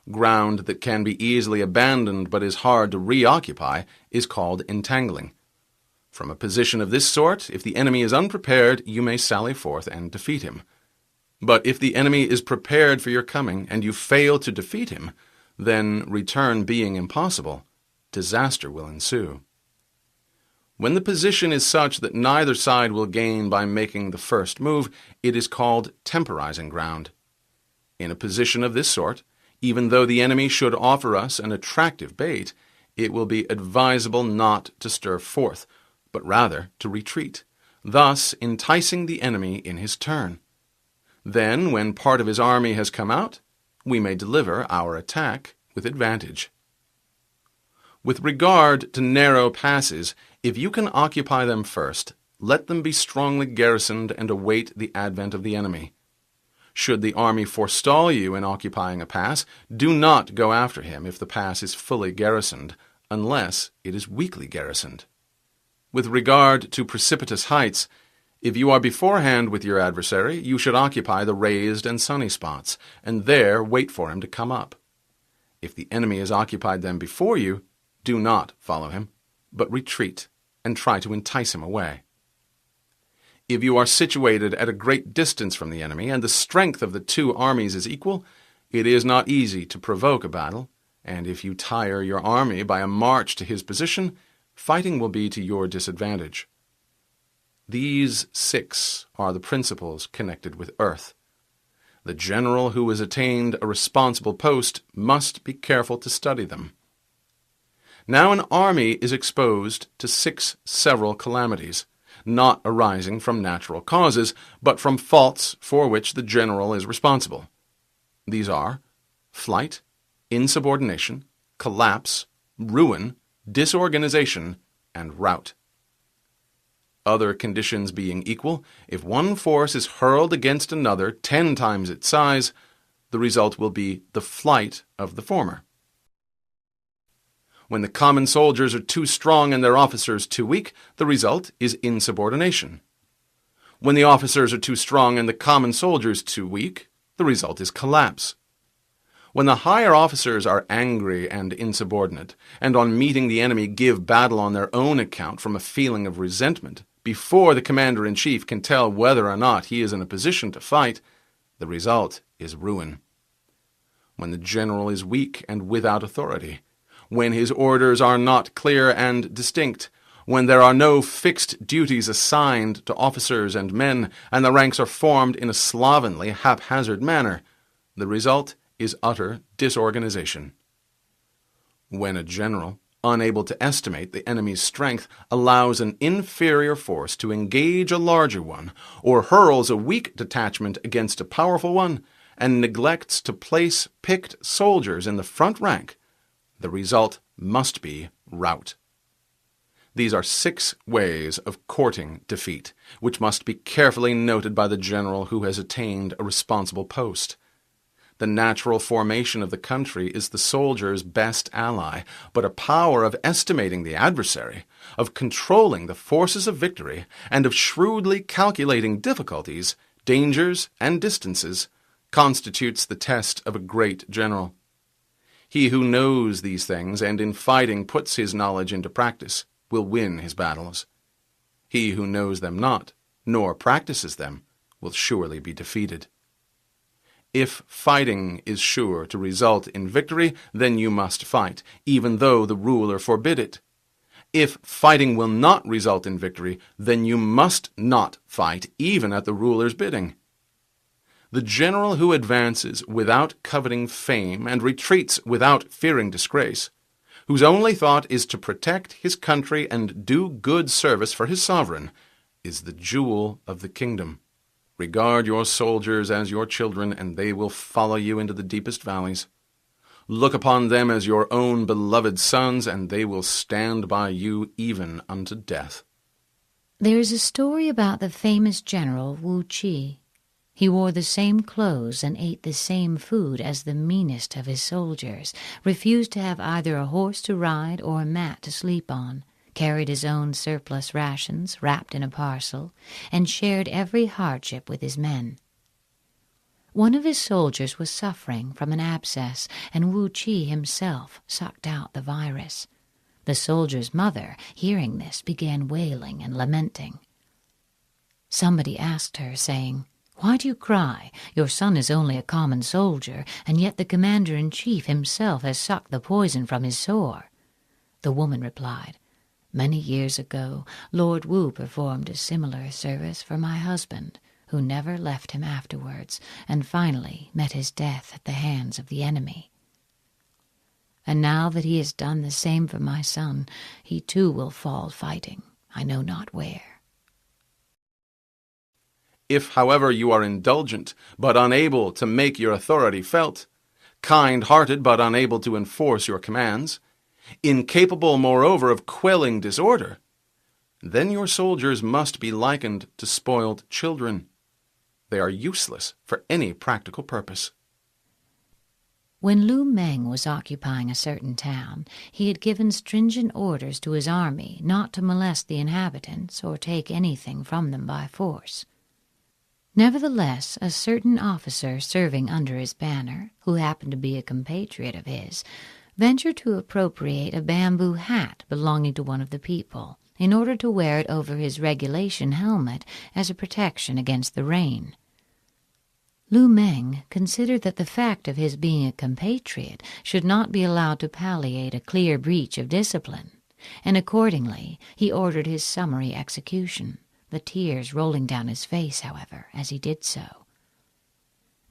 Ground that can be easily abandoned but is hard to reoccupy is called entangling. From a position of this sort, if the enemy is unprepared, you may sally forth and defeat him. But if the enemy is prepared for your coming, and you fail to defeat him, then, return being impossible, disaster will ensue. When the position is such that neither side will gain by making the first move, it is called temporizing ground. In a position of this sort, even though the enemy should offer us an attractive bait, it will be advisable not to stir forth, but rather to retreat, thus enticing the enemy in his turn. Then, when part of his army has come out, we may deliver our attack with advantage. With regard to narrow passes, if you can occupy them first, let them be strongly garrisoned and await the advent of the enemy. Should the army forestall you in occupying a pass, do not go after him if the pass is fully garrisoned, unless it is weakly garrisoned. With regard to precipitous heights, if you are beforehand with your adversary, you should occupy the raised and sunny spots, and there wait for him to come up. If the enemy has occupied them before you, do not follow him, but retreat and try to entice him away. If you are situated at a great distance from the enemy, and the strength of the two armies is equal, it is not easy to provoke a battle, and if you tire your army by a march to his position, fighting will be to your disadvantage. These 6 are the principles connected with earth. The general who has attained a responsible post must be careful to study them. Now an army is exposed to 6 several calamities, not arising from natural causes, but from faults for which the general is responsible. These are flight, insubordination, collapse, ruin, disorganization, and rout. Other conditions being equal, if one force is hurled against another 10 times its size, the result will be the flight of the former. When the common soldiers are too strong and their officers too weak, the result is insubordination. When the officers are too strong and the common soldiers too weak, the result is collapse. When the higher officers are angry and insubordinate, and on meeting the enemy give battle on their own account from a feeling of resentment, before the commander-in-chief can tell whether or not he is in a position to fight, the result is ruin. When the general is weak and without authority, when his orders are not clear and distinct, when there are no fixed duties assigned to officers and men, and the ranks are formed in a slovenly, haphazard manner, the result is utter disorganization. When a general, unable to estimate the enemy's strength, allows an inferior force to engage a larger one, or hurls a weak detachment against a powerful one, and neglects to place picked soldiers in the front rank, the result must be rout. These are 6 ways of courting defeat, which must be carefully noted by the general who has attained a responsible post. The natural formation of the country is the soldier's best ally, but a power of estimating the adversary, of controlling the forces of victory, and of shrewdly calculating difficulties, dangers, and distances, constitutes the test of a great general. He who knows these things and in fighting puts his knowledge into practice will win his battles. He who knows them not, nor practices them, will surely be defeated. If fighting is sure to result in victory, then you must fight, even though the ruler forbid it. If fighting will not result in victory, then you must not fight, even at the ruler's bidding. The general who advances without coveting fame and retreats without fearing disgrace, whose only thought is to protect his country and do good service for his sovereign, is the jewel of the kingdom. Regard your soldiers as your children, and they will follow you into the deepest valleys. Look upon them as your own beloved sons, and they will stand by you even unto death. There is a story about the famous general Wu Qi. He wore the same clothes and ate the same food as the meanest of his soldiers, refused to have either a horse to ride or a mat to sleep on, carried his own surplus rations wrapped in a parcel, and shared every hardship with his men. One of his soldiers was suffering from an abscess, and Wu Qi himself sucked out the virus. The soldier's mother, hearing this, began wailing and lamenting. Somebody asked her, saying, "Why do you cry? Your son is only a common soldier, and yet the commander-in-chief himself has sucked the poison from his sore." The woman replied, "Many years ago, Lord Wu performed a similar service for my husband, who never left him afterwards, and finally met his death at the hands of the enemy. And now that he has done the same for my son, he too will fall fighting, I know not where." If, however, you are indulgent, but unable to make your authority felt, kind-hearted, but unable to enforce your commands, incapable, moreover, of quelling disorder, then your soldiers must be likened to spoiled children. They are useless for any practical purpose. When Lu Meng was occupying a certain town, he had given stringent orders to his army not to molest the inhabitants or take anything from them by force. Nevertheless, a certain officer serving under his banner, who happened to be a compatriot of his, ventured to appropriate a bamboo hat belonging to one of the people, in order to wear it over his regulation helmet as a protection against the rain. Lu Meng considered that the fact of his being a compatriot should not be allowed to palliate a clear breach of discipline, and accordingly he ordered his summary execution, the tears rolling down his face, however, as he did so.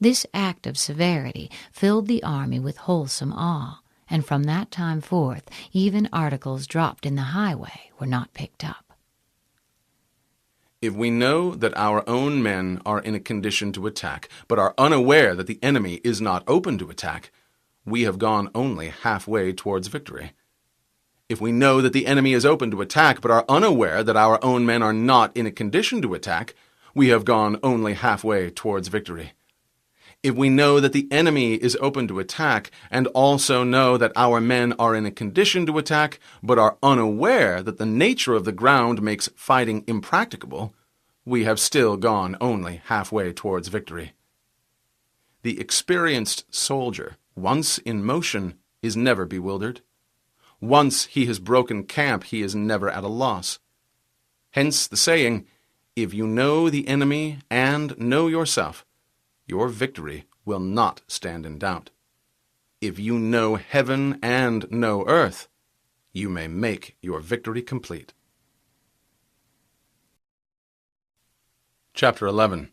This act of severity filled the army with wholesome awe, and from that time forth even articles dropped in the highway were not picked up. If we know that our own men are in a condition to attack, but are unaware that the enemy is not open to attack, we have gone only halfway towards victory. If we know that the enemy is open to attack, but are unaware that our own men are not in a condition to attack, we have gone only halfway towards victory. If we know that the enemy is open to attack, and also know that our men are in a condition to attack, but are unaware that the nature of the ground makes fighting impracticable, we have still gone only halfway towards victory. The experienced soldier, once in motion, is never bewildered. Once he has broken camp, he is never at a loss. Hence the saying, "If you know the enemy and know yourself, your victory will not stand in doubt. If you know heaven and know earth, you may make your victory complete." Chapter 11.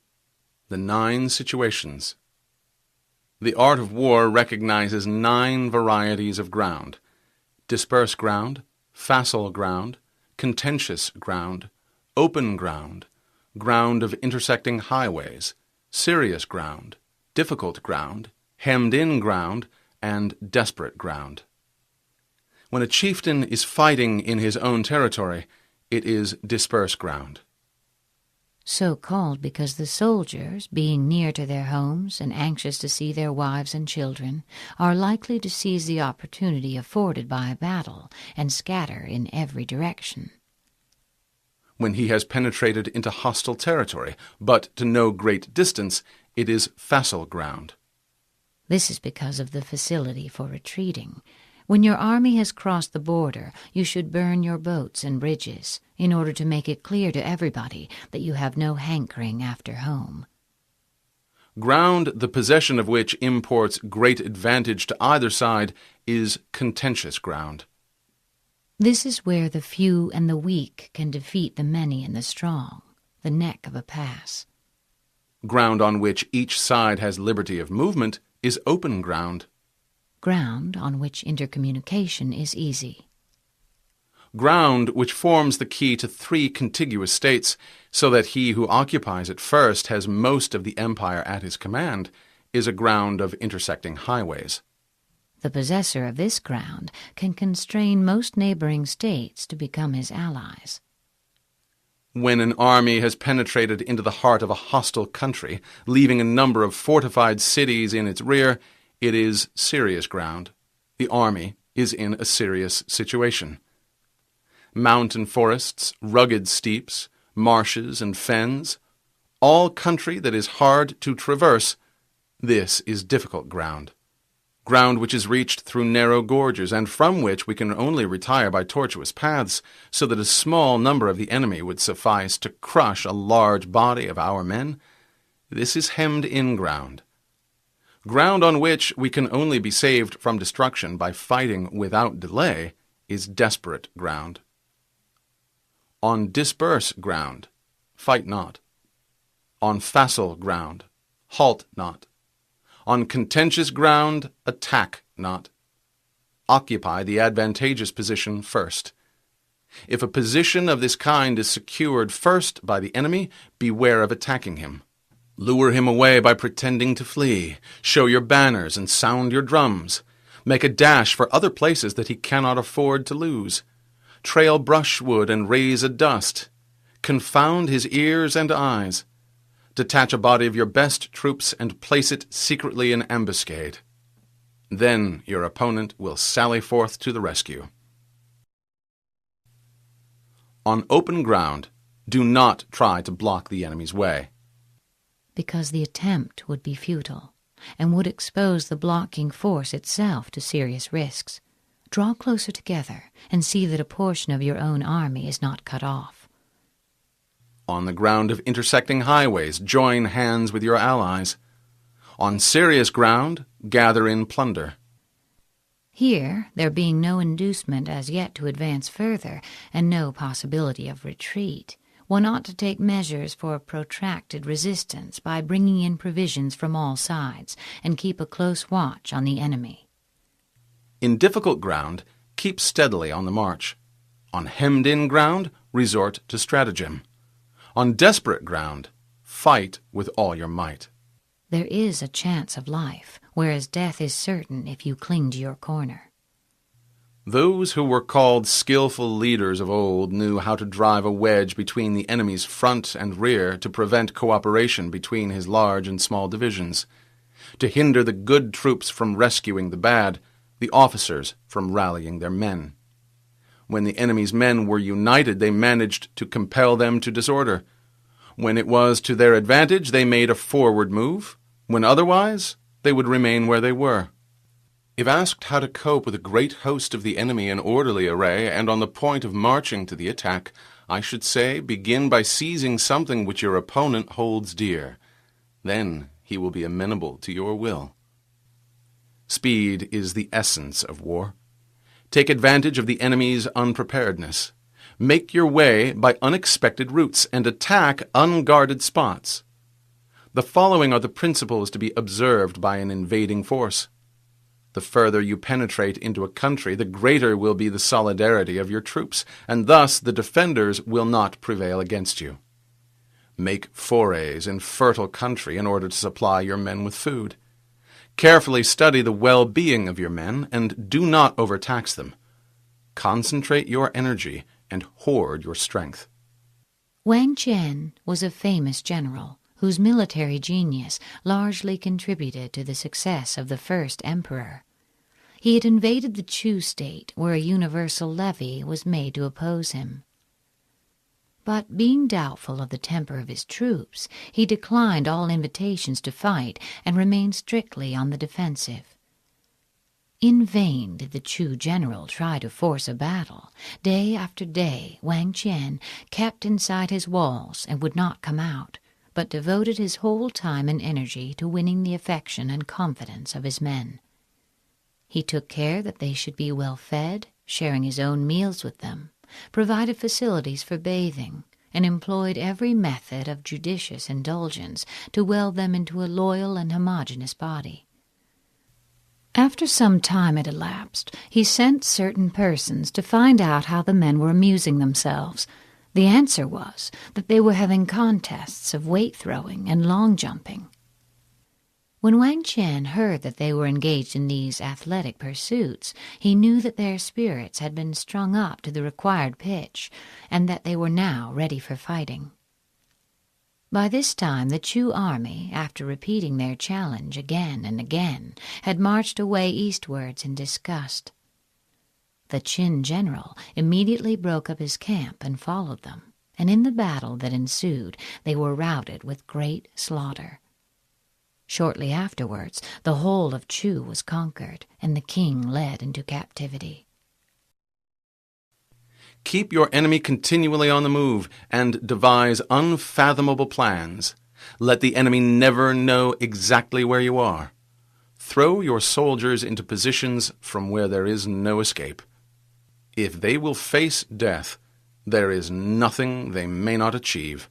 The 9 Situations. The art of war recognizes 9 varieties of ground: dispersed ground, facile ground, contentious ground, open ground, ground of intersecting highways, serious ground, difficult ground, hemmed-in ground, and desperate ground. When a chieftain is fighting in his own territory, it is dispersed ground. So called because the soldiers, being near to their homes and anxious to see their wives and children, are likely to seize the opportunity afforded by a battle and scatter in every direction. When he has penetrated into hostile territory, but to no great distance, it is facile ground. This is because of the facility for retreating. When your army has crossed the border, you should burn your boats and bridges, in order to make it clear to everybody that you have no hankering after home. Ground the possession of which imports great advantage to either side is contentious ground. This is where the few and the weak can defeat the many and the strong, the neck of a pass. Ground on which each side has liberty of movement is open ground. Ground on which intercommunication is easy. Ground which forms the key to 3 contiguous states, so that he who occupies it first has most of the empire at his command, is a ground of intersecting highways. The possessor of this ground can constrain most neighboring states to become his allies. When an army has penetrated into the heart of a hostile country, leaving a number of fortified cities in its rear, it is serious ground. The army is in a serious situation. Mountain forests, rugged steeps, marshes and fens, all country that is hard to traverse, this is difficult ground. ground which is reached through narrow gorges, and from which we can only retire by tortuous paths, so that a small number of the enemy would suffice to crush a large body of our men. This is hemmed-in ground. Ground on which we can only be saved from destruction by fighting without delay is desperate ground. On disperse ground, fight not. On facile ground, halt not. On contentious ground, attack not. Occupy the advantageous position first. If a position of this kind is secured first by the enemy, beware of attacking him. Lure him away by pretending to flee. Show your banners and sound your drums. Make a dash for other places that he cannot afford to lose. Trail brushwood and raise a dust. Confound his ears and eyes. Detach a body of your best troops and place it secretly in ambuscade. Then your opponent will sally forth to the rescue. On open ground, do not try to block the enemy's way, because the attempt would be futile and would expose the blocking force itself to serious risks. Draw closer together and see that a portion of your own army is not cut off. On the ground of intersecting highways, join hands with your allies. On serious ground, gather in plunder. Here, there being no inducement as yet to advance further, and no possibility of retreat, one ought to take measures for a protracted resistance by bringing in provisions from all sides, and keep a close watch on the enemy. In difficult ground, keep steadily on the march. On hemmed-in ground, resort to stratagem. On desperate ground, fight with all your might. There is a chance of life, whereas death is certain if you cling to your corner. Those who were called skillful leaders of old knew how to drive a wedge between the enemy's front and rear to prevent cooperation between his large and small divisions, to hinder the good troops from rescuing the bad, the officers from rallying their men. When the enemy's men were united, they managed to compel them to disorder. When it was to their advantage, they made a forward move. When otherwise, they would remain where they were. If asked how to cope with a great host of the enemy in orderly array and on the point of marching to the attack, I should say, begin by seizing something which your opponent holds dear. Then he will be amenable to your will. Speed is the essence of war. Take advantage of the enemy's unpreparedness. Make your way by unexpected routes and attack unguarded spots. The following are the principles to be observed by an invading force. The further you penetrate into a country, the greater will be the solidarity of your troops, and thus the defenders will not prevail against you. Make forays in fertile country in order to supply your men with food. Carefully study the well-being of your men, and do not overtax them. Concentrate your energy and hoard your strength. Wang Qian was a famous general whose military genius largely contributed to the success of the first emperor. He had invaded the Chu state, where a universal levy was made to oppose him. But being doubtful of the temper of his troops, he declined all invitations to fight and remained strictly on the defensive. In vain did the Chu general try to force a battle. Day after day, Wang Qian kept inside his walls and would not come out, but devoted his whole time and energy to winning the affection and confidence of his men. He took care that they should be well fed, sharing his own meals with them, provided facilities for bathing, and employed every method of judicious indulgence to weld them into a loyal and homogeneous body. After some time had elapsed, he sent certain persons to find out how the men were amusing themselves. The answer was that they were having contests of weight-throwing and long-jumping. When Wang Qian heard that they were engaged in these athletic pursuits, he knew that their spirits had been strung up to the required pitch, and that they were now ready for fighting. By this time the Chu army, after repeating their challenge again and again, had marched away eastwards in disgust. The Qin general immediately broke up his camp and followed them, and in the battle that ensued they were routed with great slaughter. Shortly afterwards, the whole of Chu was conquered, and the king led into captivity. Keep your enemy continually on the move, and devise unfathomable plans. Let the enemy never know exactly where you are. Throw your soldiers into positions from where there is no escape. If they will face death, there is nothing they may not achieve.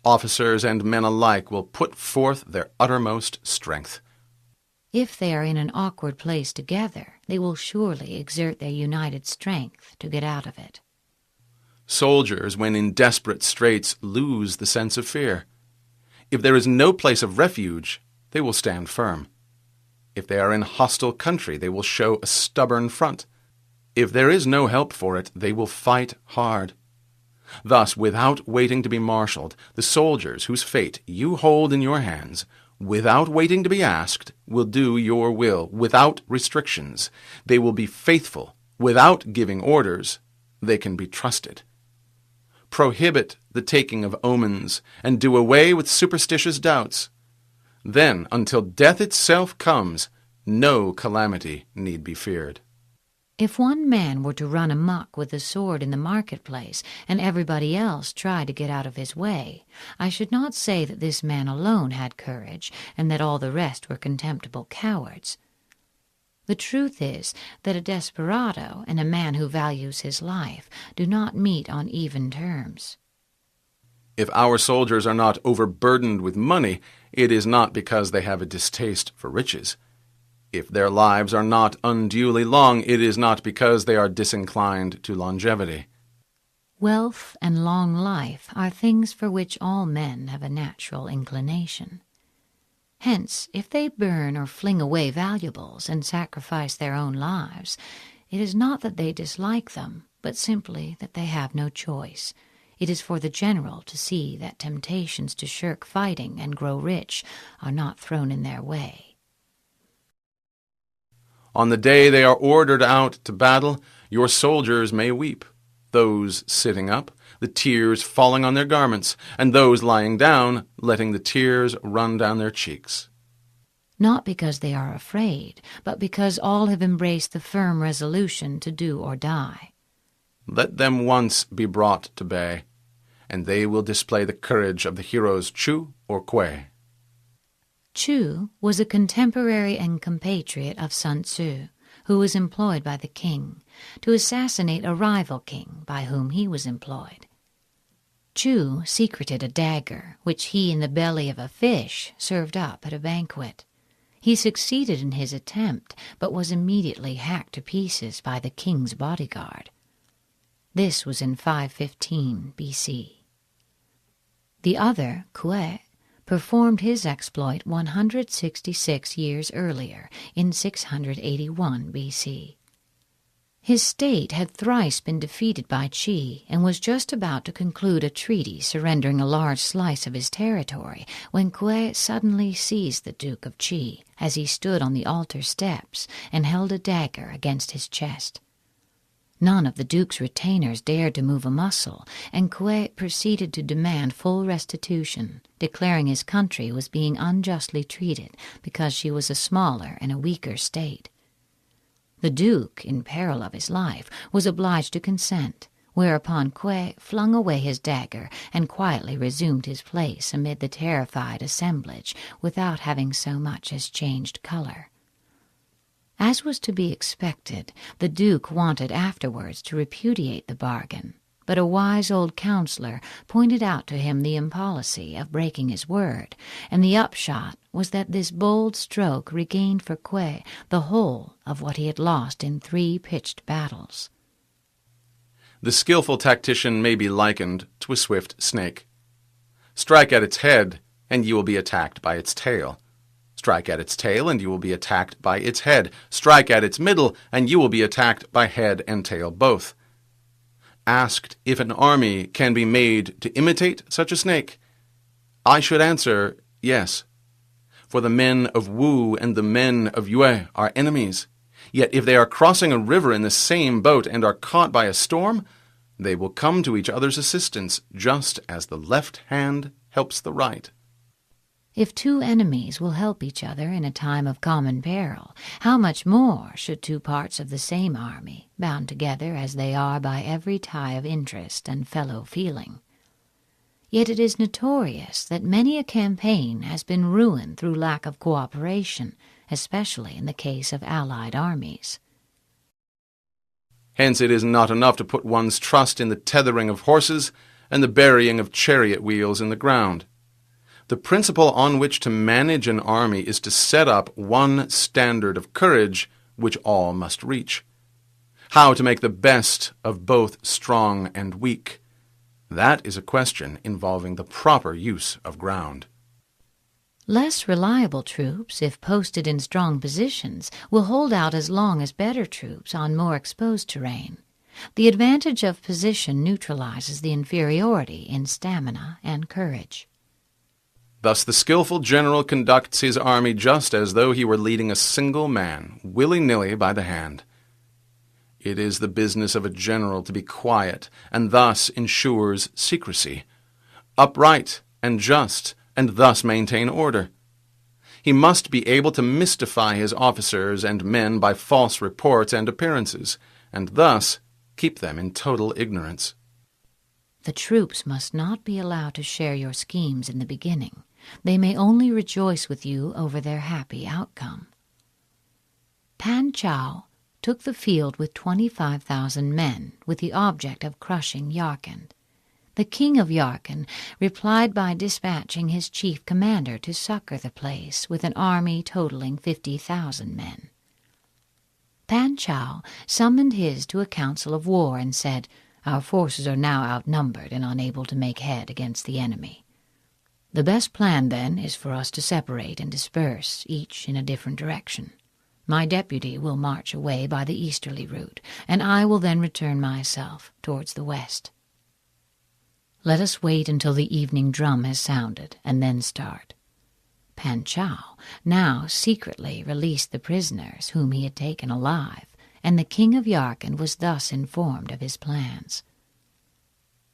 Officers and men alike will put forth their uttermost strength. If they are in an awkward place together, they will surely exert their united strength to get out of it. Soldiers, when in desperate straits, lose the sense of fear. If there is no place of refuge, they will stand firm. If they are in hostile country, they will show a stubborn front. If there is no help for it, they will fight hard. Thus, without waiting to be marshaled, the soldiers whose fate you hold in your hands, without waiting to be asked, will do your will, without restrictions. They will be faithful. Without giving orders, they can be trusted. Prohibit the taking of omens, and do away with superstitious doubts. Then, until death itself comes, no calamity need be feared. If one man were to run amok with a sword in the marketplace, and everybody else try to get out of his way, I should not say that this man alone had courage, and that all the rest were contemptible cowards. The truth is that a desperado and a man who values his life do not meet on even terms. If our soldiers are not overburdened with money, it is not because they have a distaste for riches. If their lives are not unduly long, it is not because they are disinclined to longevity. Wealth and long life are things for which all men have a natural inclination. Hence, if they burn or fling away valuables and sacrifice their own lives, it is not that they dislike them, but simply that they have no choice. It is for the general to see that temptations to shirk fighting and grow rich are not thrown in their way. On the day they are ordered out to battle, your soldiers may weep, those sitting up, the tears falling on their garments, and those lying down, letting the tears run down their cheeks. Not because they are afraid, but because all have embraced the firm resolution to do or die. Let them once be brought to bay, and they will display the courage of the heroes Chu or Kuei. Chu was a contemporary and compatriot of Sun Tzu, who was employed by the king to assassinate a rival king by whom he was employed. Chu secreted a dagger, which he in the belly of a fish served up at a banquet. He succeeded in his attempt, but was immediately hacked to pieces by the king's bodyguard. This was in 515 B.C. The other, Kuei, performed his exploit 166 years earlier, in 681 B.C. His state had thrice been defeated by Qi and was just about to conclude a treaty surrendering a large slice of his territory when Kuei suddenly seized the Duke of Qi as he stood on the altar steps and held a dagger against his chest. None of the Duke's retainers dared to move a muscle, and Kuei proceeded to demand full restitution, declaring his country was being unjustly treated because she was a smaller and a weaker state. The Duke, in peril of his life, was obliged to consent, whereupon Kuei flung away his dagger and quietly resumed his place amid the terrified assemblage without having so much as changed color. As was to be expected, the Duke wanted afterwards to repudiate the bargain, but a wise old counselor pointed out to him the impolicy of breaking his word, and the upshot was that this bold stroke regained for Kuei the whole of what he had lost in 3 pitched battles. The skillful tactician may be likened to a swift snake. Strike at its head, and you will be attacked by its tail. Strike at its tail, and you will be attacked by its head. Strike at its middle, and you will be attacked by head and tail both. Asked if an army can be made to imitate such a snake, I should answer yes. For the men of Wu and the men of Yue are enemies. Yet if they are crossing a river in the same boat and are caught by a storm, they will come to each other's assistance, just as the left hand helps the right. If two enemies will help each other in a time of common peril, how much more should two parts of the same army, bound together as they are by every tie of interest and fellow feeling? Yet it is notorious that many a campaign has been ruined through lack of cooperation, especially in the case of allied armies. Hence it is not enough to put one's trust in the tethering of horses and the burying of chariot wheels in the ground. The principle on which to manage an army is to set up one standard of courage which all must reach. How to make the best of both strong and weak? That is a question involving the proper use of ground. Less reliable troops, if posted in strong positions, will hold out as long as better troops on more exposed terrain. The advantage of position neutralizes the inferiority in stamina and courage. Thus the skillful general conducts his army just as though he were leading a single man, willy-nilly by the hand. It is the business of a general to be quiet, and thus ensures secrecy, upright and just, and thus maintain order. He must be able to mystify his officers and men by false reports and appearances, and thus keep them in total ignorance. The troops must not be allowed to share your schemes in the beginning. They may only rejoice with you over their happy outcome. Pan Chao took the field with 25,000 men with the object of crushing Yarkand. The king of Yarkand replied by dispatching his chief commander to succor the place with an army totaling 50,000 men. Pan Chao summoned his to a council of war and said, "Our forces are now outnumbered and unable to make head against the enemy. The best plan, then, is for us to separate and disperse, each in a different direction. My deputy will march away by the easterly route, and I will then return myself towards the west. Let us wait until the evening drum has sounded, and then start." Pan Chao now secretly released the prisoners whom he had taken alive, and the king of Yarkand was thus informed of his plans.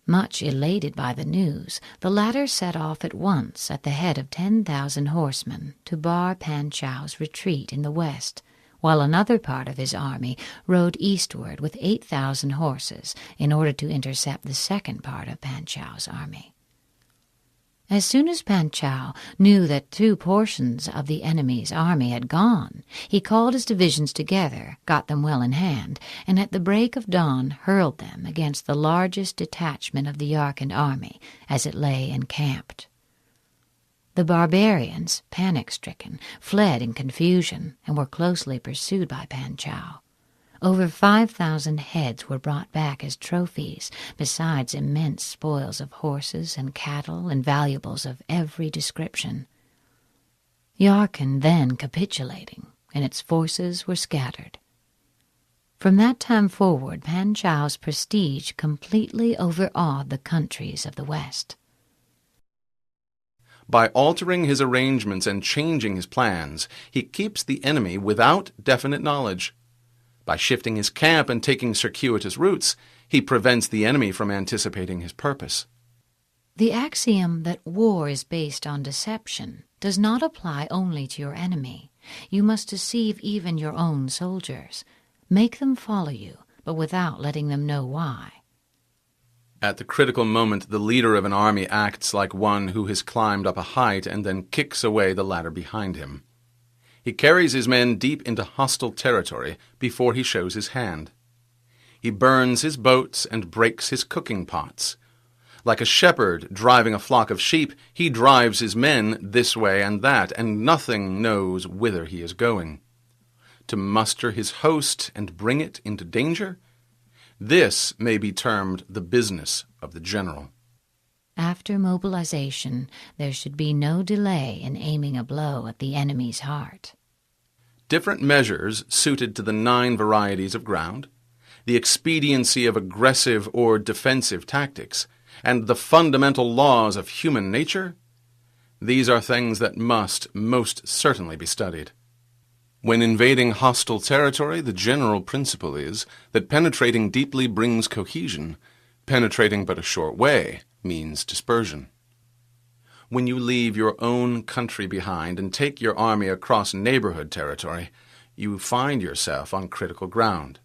Much elated by the news, the latter set off at once at the head of 10,000 horsemen to bar Pan Chao's retreat in the west, while another part of his army rode eastward with 8,000 horses in order to intercept the second part of Pan Chao's army. As soon as Pan Chao knew that 2 portions of the enemy's army had gone, he called his divisions together, got them well in hand, and at the break of dawn hurled them against the largest detachment of the Yarkand army as it lay encamped. The barbarians, panic-stricken, fled in confusion and were closely pursued by Pan Chao. Over 5,000 heads were brought back as trophies, besides immense spoils of horses and cattle and valuables of every description. Yarkand then capitulating, and its forces were scattered. From that time forward, Pan Chao's prestige completely overawed the countries of the west. By altering his arrangements and changing his plans, he keeps the enemy without definite knowledge. By shifting his camp and taking circuitous routes, he prevents the enemy from anticipating his purpose. The axiom that war is based on deception does not apply only to your enemy. You must deceive even your own soldiers. Make them follow you, but without letting them know why. At the critical moment, the leader of an army acts like one who has climbed up a height and then kicks away the ladder behind him. He carries his men deep into hostile territory before he shows his hand. He burns his boats and breaks his cooking pots. Like a shepherd driving a flock of sheep, he drives his men this way and that, and nothing knows whither he is going. To muster his host and bring it into danger? This may be termed the business of the general. After mobilization, there should be no delay in aiming a blow at the enemy's heart. Different measures suited to the 9 varieties of ground, the expediency of aggressive or defensive tactics, and the fundamental laws of human nature, these are things that must most certainly be studied. When invading hostile territory, the general principle is that penetrating deeply brings cohesion, penetrating but a short way means dispersion. When you leave your own country behind and take your army across neighborhood territory, you find yourself on critical ground.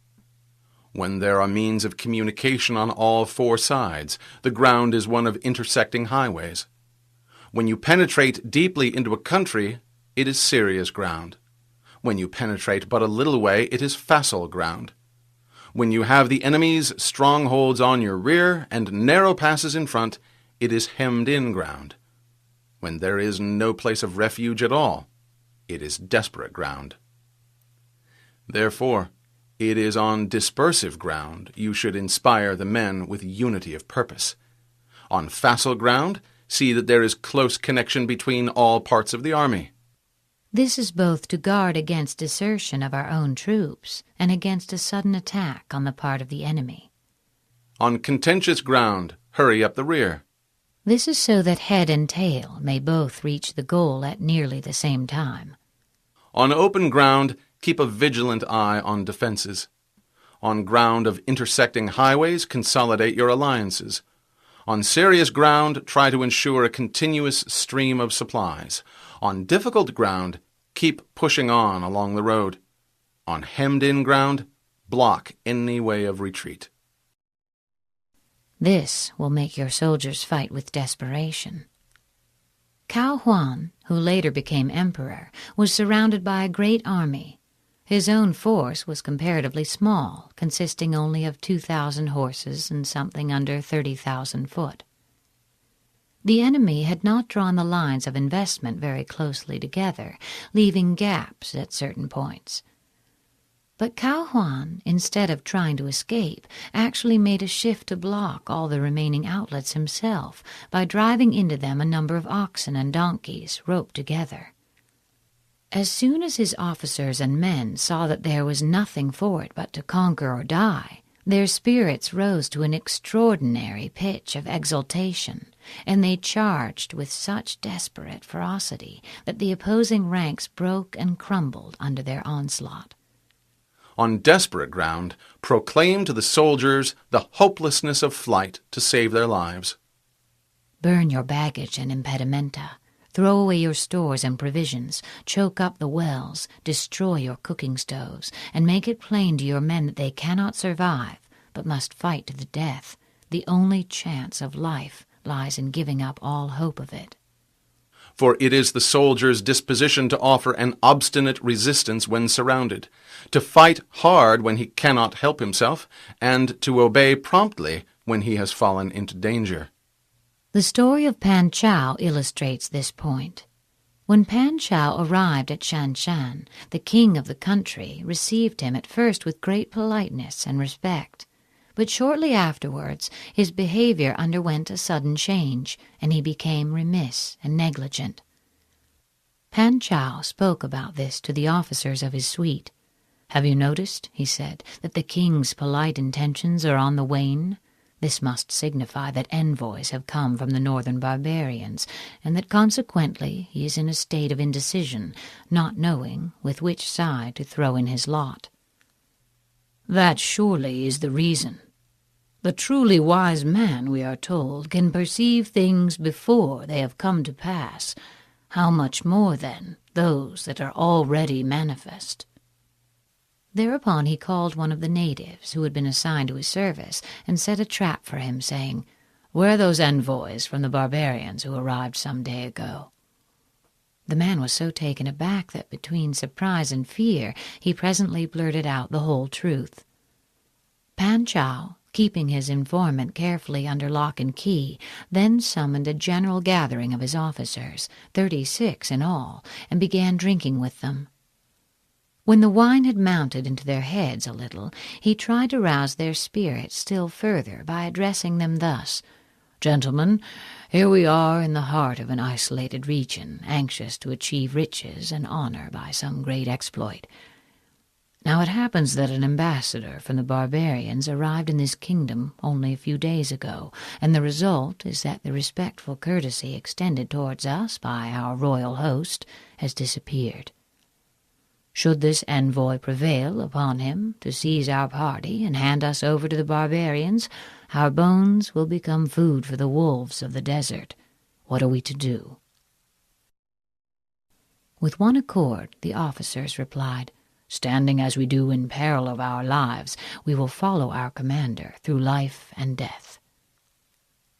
When there are means of communication on all four sides, the ground is one of intersecting highways. When you penetrate deeply into a country, it is serious ground. When you penetrate but a little way, it is facile ground. When you have the enemy's strongholds on your rear and narrow passes in front, it is hemmed-in ground. When there is no place of refuge at all, it is desperate ground. Therefore, it is on dispersive ground you should inspire the men with unity of purpose. On facile ground, see that there is close connection between all parts of the army. This is both to guard against desertion of our own troops and against a sudden attack on the part of the enemy. On contentious ground, hurry up the rear. This is so that head and tail may both reach the goal at nearly the same time. On open ground, keep a vigilant eye on defenses. On ground of intersecting highways, consolidate your alliances. On serious ground, try to ensure a continuous stream of supplies. On difficult ground, keep pushing on along the road. On hemmed-in ground, block any way of retreat. This will make your soldiers fight with desperation. Cao Huan, who later became emperor, was surrounded by a great army. His own force was comparatively small, consisting only of 2,000 horses and something under 30,000 foot. The enemy had not drawn the lines of investment very closely together, leaving gaps at certain points. But Cao Huan, instead of trying to escape, actually made a shift to block all the remaining outlets himself by driving into them a number of oxen and donkeys roped together. As soon as his officers and men saw that there was nothing for it but to conquer or die, their spirits rose to an extraordinary pitch of exultation, and they charged with such desperate ferocity that the opposing ranks broke and crumbled under their onslaught. On desperate ground, proclaim to the soldiers the hopelessness of flight to save their lives. Burn your baggage and impedimenta. Throw away your stores and provisions, choke up the wells, destroy your cooking stoves, and make it plain to your men that they cannot survive, but must fight to the death. The only chance of life lies in giving up all hope of it. For it is the soldier's disposition to offer an obstinate resistance when surrounded, to fight hard when he cannot help himself, and to obey promptly when he has fallen into danger. The story of Pan Chao illustrates this point. When Pan Chao arrived at Shanshan, the king of the country received him at first with great politeness and respect. But shortly afterwards his behavior underwent a sudden change, and he became remiss and negligent. Pan Chao spoke about this to the officers of his suite. "Have you noticed," he said, "that the king's polite intentions are on the wane? This must signify that envoys have come from the northern barbarians, and that consequently he is in a state of indecision, not knowing with which side to throw in his lot." "That surely is the reason. The truly wise man, we are told, can perceive things before they have come to pass. How much more, then, those that are already manifest?" Thereupon he called one of the natives who had been assigned to his service and set a trap for him, saying, "Where are those envoys from the barbarians who arrived some day ago?" The man was so taken aback that between surprise and fear he presently blurted out the whole truth. Pan Chao, keeping his informant carefully under lock and key, then summoned a general gathering of his officers, 36 in all, and began drinking with them. When the wine had mounted into their heads a little, he tried to rouse their spirits still further by addressing them thus: "Gentlemen, here we are in the heart of an isolated region, anxious to achieve riches and honor by some great exploit. Now it happens that an ambassador from the barbarians arrived in this kingdom only a few days ago, and the result is that the respectful courtesy extended towards us by our royal host has disappeared. Should this envoy prevail upon him to seize our party and hand us over to the barbarians, our bones will become food for the wolves of the desert. What are we to do?" With one accord, the officers replied, "Standing as we do in peril of our lives, we will follow our commander through life and death."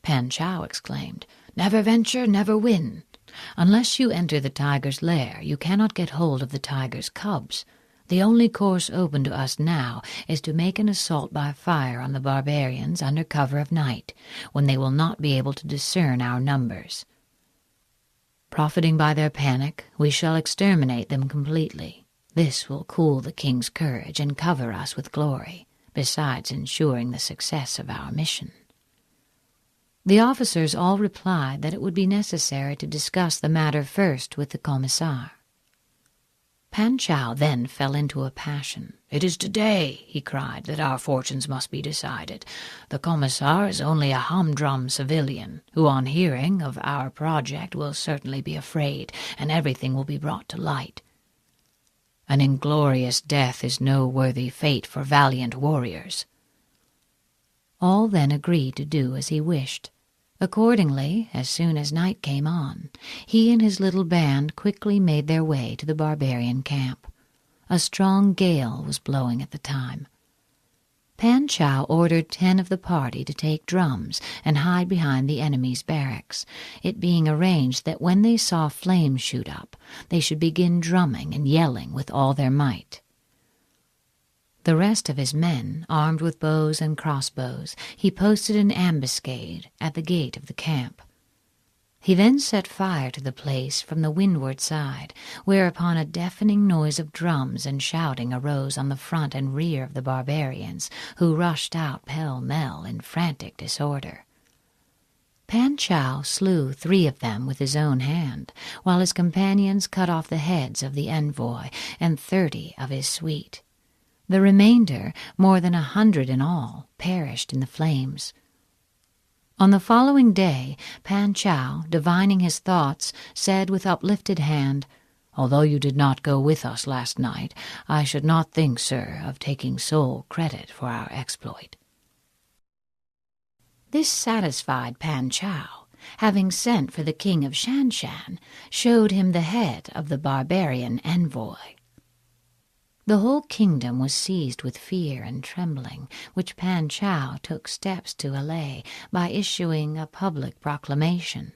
Pan Chao exclaimed, "Never venture, never win. Unless you enter the tiger's lair, you cannot get hold of the tiger's cubs. The only course open to us now is to make an assault by fire on the barbarians under cover of night, when they will not be able to discern our numbers. Profiting by their panic, we shall exterminate them completely. This will cool the king's courage and cover us with glory, besides ensuring the success of our mission." The officers all replied that it would be necessary to discuss the matter first with the commissar. Pan Chao then fell into a passion. "It is today," he cried, "that our fortunes must be decided. The commissar is only a humdrum civilian, who on hearing of our project will certainly be afraid, and everything will be brought to light. An inglorious death is no worthy fate for valiant warriors." All then agreed to do as he wished. Accordingly, as soon as night came on, he and his little band quickly made their way to the barbarian camp. A strong gale was blowing at the time. Pan Chao ordered 10 of the party to take drums and hide behind the enemy's barracks, it being arranged that when they saw flames shoot up, they should begin drumming and yelling with all their might. The rest of his men, armed with bows and crossbows, he posted an ambuscade at the gate of the camp. He then set fire to the place from the windward side, whereupon a deafening noise of drums and shouting arose on the front and rear of the barbarians, who rushed out pell-mell in frantic disorder. Pan Chao slew 3 of them with his own hand, while his companions cut off the heads of the envoy and 30 of his suite. The remainder, more than 100 in all, perished in the flames. On the following day, Pan Chao, divining his thoughts, said with uplifted hand, "Although you did not go with us last night, I should not think, sir, of taking sole credit for our exploit." This satisfied Pan Chao, having sent for the king of Shanshan, showed him the head of the barbarian envoy. The whole kingdom was seized with fear and trembling, which Pan Chao took steps to allay by issuing a public proclamation.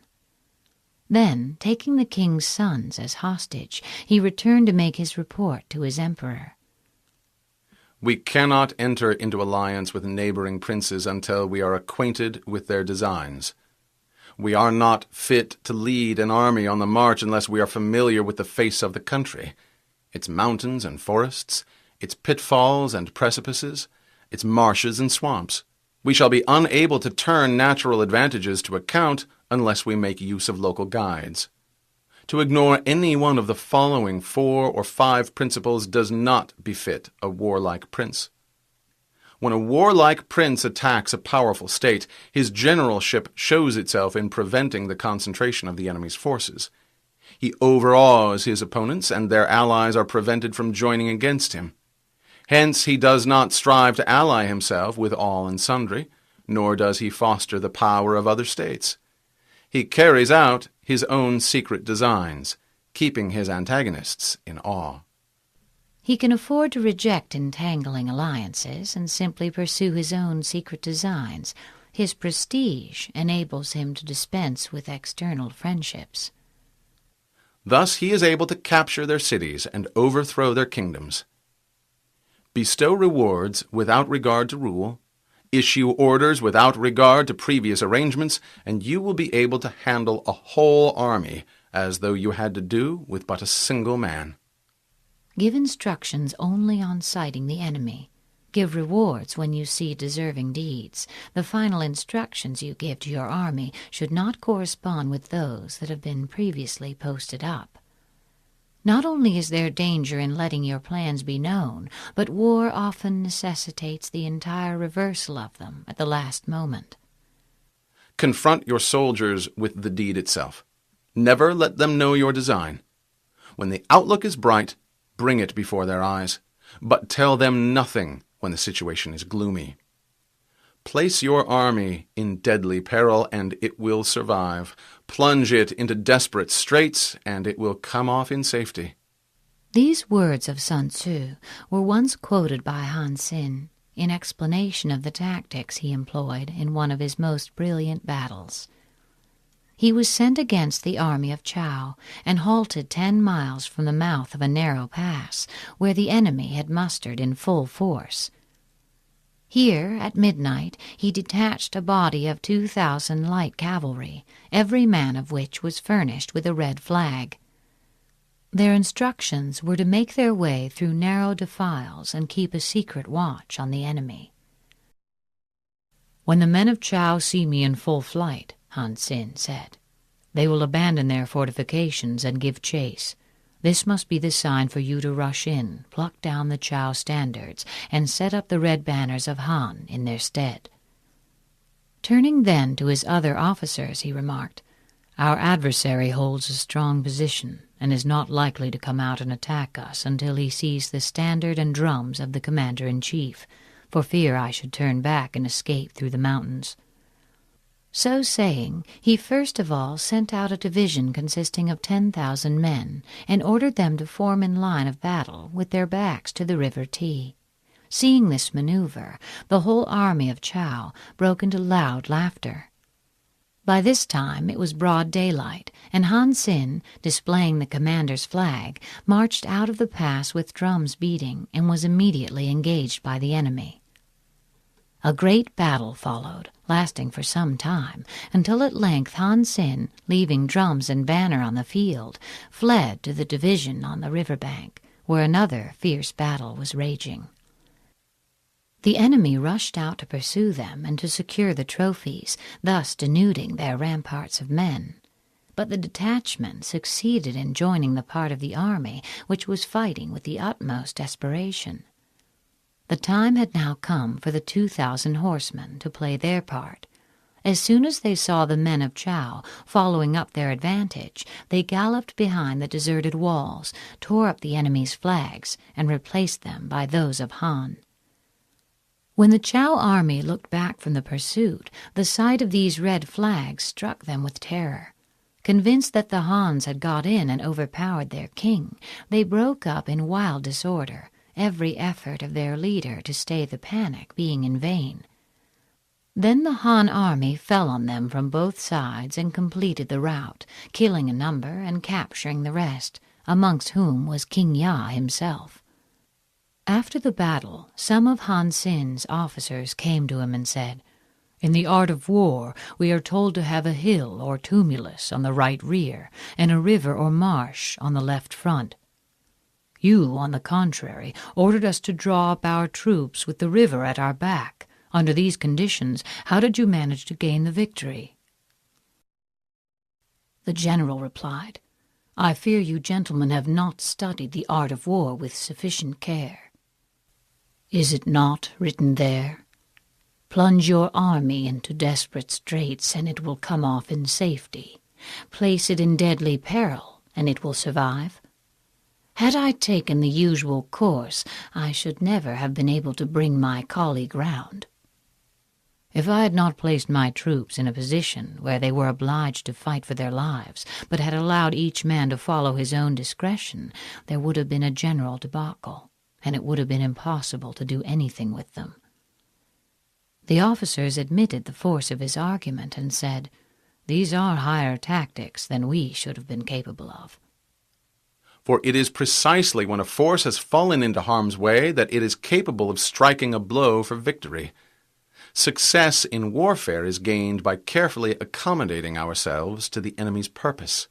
Then, taking the king's sons as hostage, he returned to make his report to his emperor. "We cannot enter into alliance with neighboring princes until we are acquainted with their designs. We are not fit to lead an army on the march unless we are familiar with the face of the country, its mountains and forests, its pitfalls and precipices, its marshes and swamps. We shall be unable to turn natural advantages to account unless we make use of local guides. To ignore any one of the following 4 or 5 principles does not befit a warlike prince. When a warlike prince attacks a powerful state, his generalship shows itself in preventing the concentration of the enemy's forces. He overawes his opponents, and their allies are prevented from joining against him. Hence he does not strive to ally himself with all and sundry, nor does he foster the power of other states. He carries out his own secret designs, keeping his antagonists in awe. He can afford to reject entangling alliances and simply pursue his own secret designs. His prestige enables him to dispense with external friendships. Thus he is able to capture their cities and overthrow their kingdoms. Bestow rewards without regard to rule, issue orders without regard to previous arrangements, and you will be able to handle a whole army as though you had to do with but a single man. Give instructions only on sighting the enemy. Give rewards when you see deserving deeds. The final instructions you give to your army should not correspond with those that have been previously posted up. Not only is there danger in letting your plans be known, but war often necessitates the entire reversal of them at the last moment. Confront your soldiers with the deed itself. Never let them know your design. When the outlook is bright, bring it before their eyes, but tell them nothing when the situation is gloomy. Place your army in deadly peril, and it will survive. Plunge it into desperate straits, and it will come off in safety. These words of Sun Tzu were once quoted by Han Xin in explanation of the tactics he employed in one of his most brilliant battles. He was sent against the army of Chao and halted 10 miles from the mouth of a narrow pass where the enemy had mustered in full force. Here, at midnight, he detached a body of 2,000 light cavalry, every man of which was furnished with a red flag. Their instructions were to make their way through narrow defiles and keep a secret watch on the enemy. "When the men of Chao see me in full flight," Han Xin said, "they will abandon their fortifications and give chase. This must be the sign for you to rush in, pluck down the Chao standards, and set up the red banners of Han in their stead." Turning then to his other officers, he remarked, "Our adversary holds a strong position and is not likely to come out and attack us until he sees the standard and drums of the commander-in-chief, for fear I should turn back and escape through the mountains." So saying, he first of all sent out a division consisting of 10,000 men and ordered them to form in line of battle with their backs to the river Ti. Seeing this maneuver, the whole army of Chao broke into loud laughter. By this time it was broad daylight, and Han Xin, displaying the commander's flag, marched out of the pass with drums beating and was immediately engaged by the enemy. A great battle followed, lasting for some time, until at length Han Xin, leaving drums and banner on the field, fled to the division on the river bank, where another fierce battle was raging. The enemy rushed out to pursue them and to secure the trophies, thus denuding their ramparts of men. But the detachment succeeded in joining the part of the army which was fighting with the utmost desperation. The time had now come for the 2,000 horsemen to play their part. As soon as they saw the men of Chao following up their advantage, they galloped behind the deserted walls, tore up the enemy's flags, and replaced them by those of Han. When the Chao army looked back from the pursuit, the sight of these red flags struck them with terror. Convinced that the Hans had got in and overpowered their king, they broke up in wild disorder, every effort of their leader to stay the panic being in vain. Then the Han army fell on them from both sides and completed the rout, killing a number and capturing the rest, amongst whom was King Ya himself. After the battle, some of Han Xin's officers came to him and said, "In the art of war, we are told to have a hill or tumulus on the right rear, and a river or marsh on the left front. You, on the contrary, ordered us to draw up our troops with the river at our back. Under these conditions, how did you manage to gain the victory?" The general replied, "I fear you gentlemen have not studied the art of war with sufficient care. Is it not written there? Plunge your army into desperate straits, and it will come off in safety. Place it in deadly peril, and it will survive. Had I taken the usual course, I should never have been able to bring my colleague round. If I had not placed my troops in a position where they were obliged to fight for their lives, but had allowed each man to follow his own discretion, there would have been a general debacle, and it would have been impossible to do anything with them." The officers admitted the force of his argument and said, "These are higher tactics than we should have been capable of." For it is precisely when a force has fallen into harm's way that it is capable of striking a blow for victory. Success in warfare is gained by carefully accommodating ourselves to the enemy's purpose.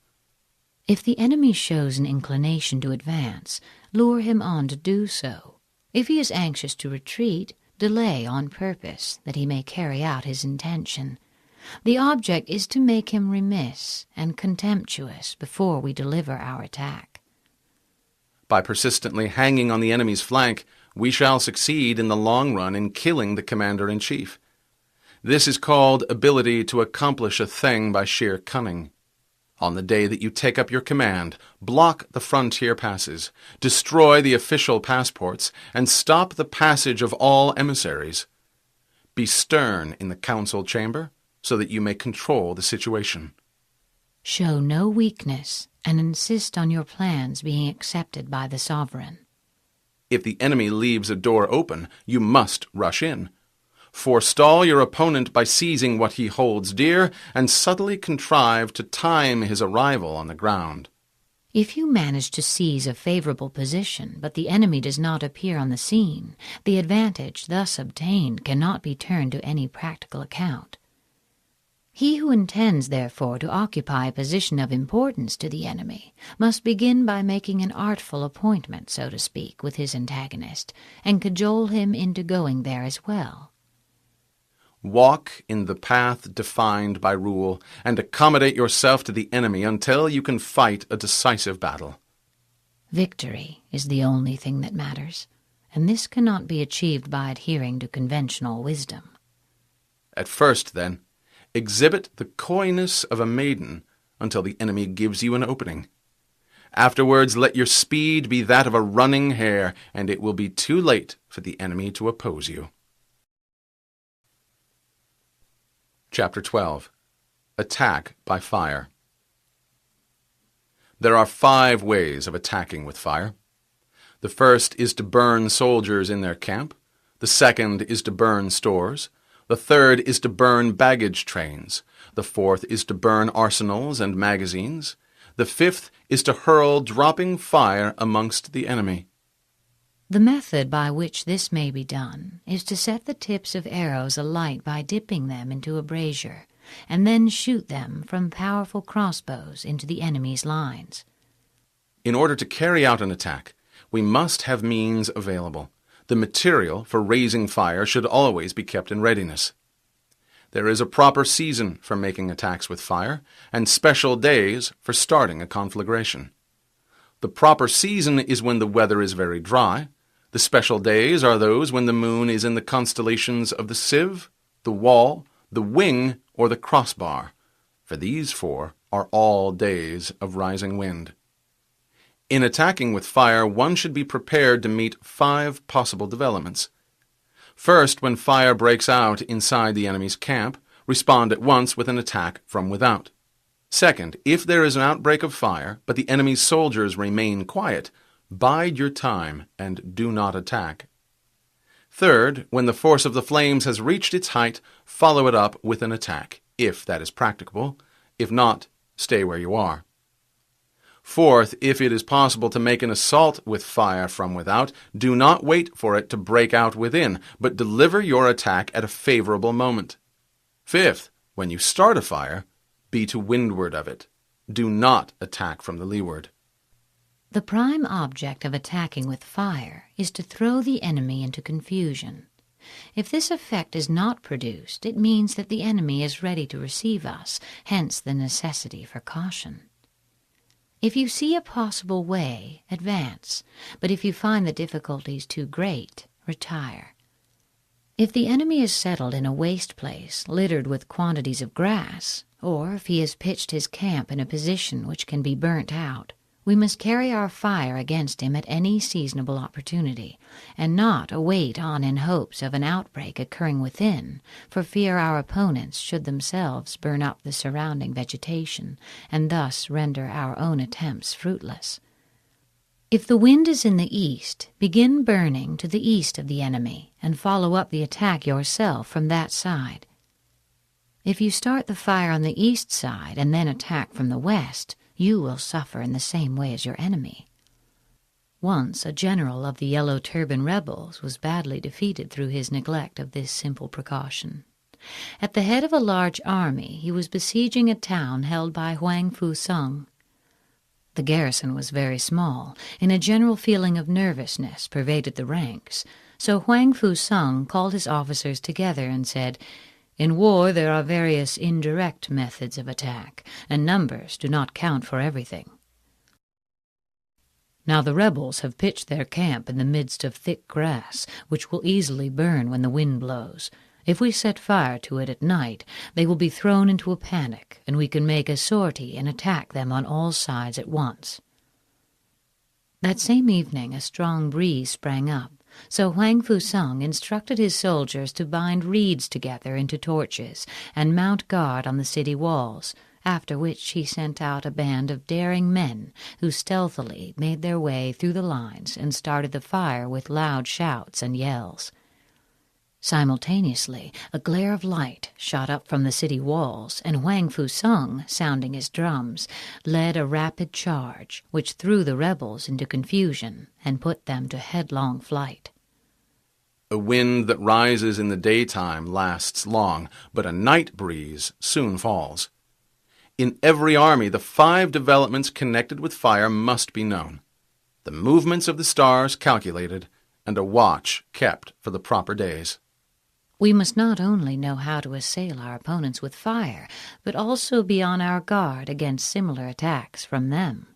If the enemy shows an inclination to advance, lure him on to do so. If he is anxious to retreat, delay on purpose that he may carry out his intention. The object is to make him remiss and contemptuous before we deliver our attack. By persistently hanging on the enemy's flank, we shall succeed in the long run in killing the commander-in-chief. This is called ability to accomplish a thing by sheer cunning. On the day that you take up your command, block the frontier passes, destroy the official passports, and stop the passage of all emissaries. Be stern in the council chamber, so that you may control the situation. Show no weakness, and insist on your plans being accepted by the sovereign. If the enemy leaves a door open, you must rush in. Forestall your opponent by seizing what he holds dear, and subtly contrive to time his arrival on the ground. If you manage to seize a favorable position, but the enemy does not appear on the scene, the advantage thus obtained cannot be turned to any practical account. He who intends, therefore, to occupy a position of importance to the enemy must begin by making an artful appointment, so to speak, with his antagonist, and cajole him into going there as well. Walk in the path defined by rule, and accommodate yourself to the enemy until you can fight a decisive battle. Victory is the only thing that matters, and this cannot be achieved by adhering to conventional wisdom. At first, then, exhibit the coyness of a maiden until the enemy gives you an opening. Afterwards, let your speed be that of a running hare, and it will be too late for the enemy to oppose you. Chapter 12. Attack by Fire. There are 5 ways of attacking with fire. The first is to burn soldiers in their camp. The second is to burn stores. The third is to burn baggage trains. The fourth is to burn arsenals and magazines. The fifth is to hurl dropping fire amongst the enemy. The method by which this may be done is to set the tips of arrows alight by dipping them into a brazier, and then shoot them from powerful crossbows into the enemy's lines. In order to carry out an attack, we must have means available. The material for raising fire should always be kept in readiness. There is a proper season for making attacks with fire, and special days for starting a conflagration. The proper season is when the weather is very dry. The special days are those when the moon is in the constellations of the sieve, the wall, the wing, or the crossbar, for these 4 are all days of rising wind. In attacking with fire, one should be prepared to meet 5 possible developments. First, when fire breaks out inside the enemy's camp, respond at once with an attack from without. Second, if there is an outbreak of fire, but the enemy's soldiers remain quiet, bide your time and do not attack. Third, when the force of the flames has reached its height, follow it up with an attack, if that is practicable. If not, stay where you are. Fourth, if it is possible to make an assault with fire from without, do not wait for it to break out within, but deliver your attack at a favorable moment. Fifth, when you start a fire, be to windward of it. Do not attack from the leeward. The prime object of attacking with fire is to throw the enemy into confusion. If this effect is not produced, it means that the enemy is ready to receive us, hence the necessity for caution. If you see a possible way, advance, but if you find the difficulties too great, retire. If the enemy is settled in a waste place littered with quantities of grass, or if he has pitched his camp in a position which can be burnt out, we must carry our fire against him at any seasonable opportunity, and not await on in hopes of an outbreak occurring within, for fear our opponents should themselves burn up the surrounding vegetation, and thus render our own attempts fruitless. If the wind is in the east, begin burning to the east of the enemy, and follow up the attack yourself from that side. If you start the fire on the east side and then attack from the west, you will suffer in the same way as your enemy. Once a general of the Yellow Turban rebels was badly defeated through his neglect of this simple precaution. At the head of a large army, he was besieging a town held by Huang Fu-sung. The garrison was very small, and a general feeling of nervousness pervaded the ranks, so Huang Fu-sung called his officers together and said, "In war there are various indirect methods of attack, and numbers do not count for everything. Now the rebels have pitched their camp in the midst of thick grass, which will easily burn when the wind blows. If we set fire to it at night, they will be thrown into a panic, and we can make a sortie and attack them on all sides at once." That same evening a strong breeze sprang up, So Huang Fusung instructed his soldiers to bind reeds together into torches and mount guard on the city walls, after which he sent out a band of daring men who stealthily made their way through the lines and started the fire with loud shouts and yells. Simultaneously, a glare of light shot up from the city walls, and Huang Fusung, sounding his drums, led a rapid charge which threw the rebels into confusion and put them to headlong flight. A wind that rises in the daytime lasts long, but a night breeze soon falls. In every army, the 5 developments connected with fire must be known, the movements of the stars calculated, and a watch kept for the proper days. We must not only know how to assail our opponents with fire, but also be on our guard against similar attacks from them.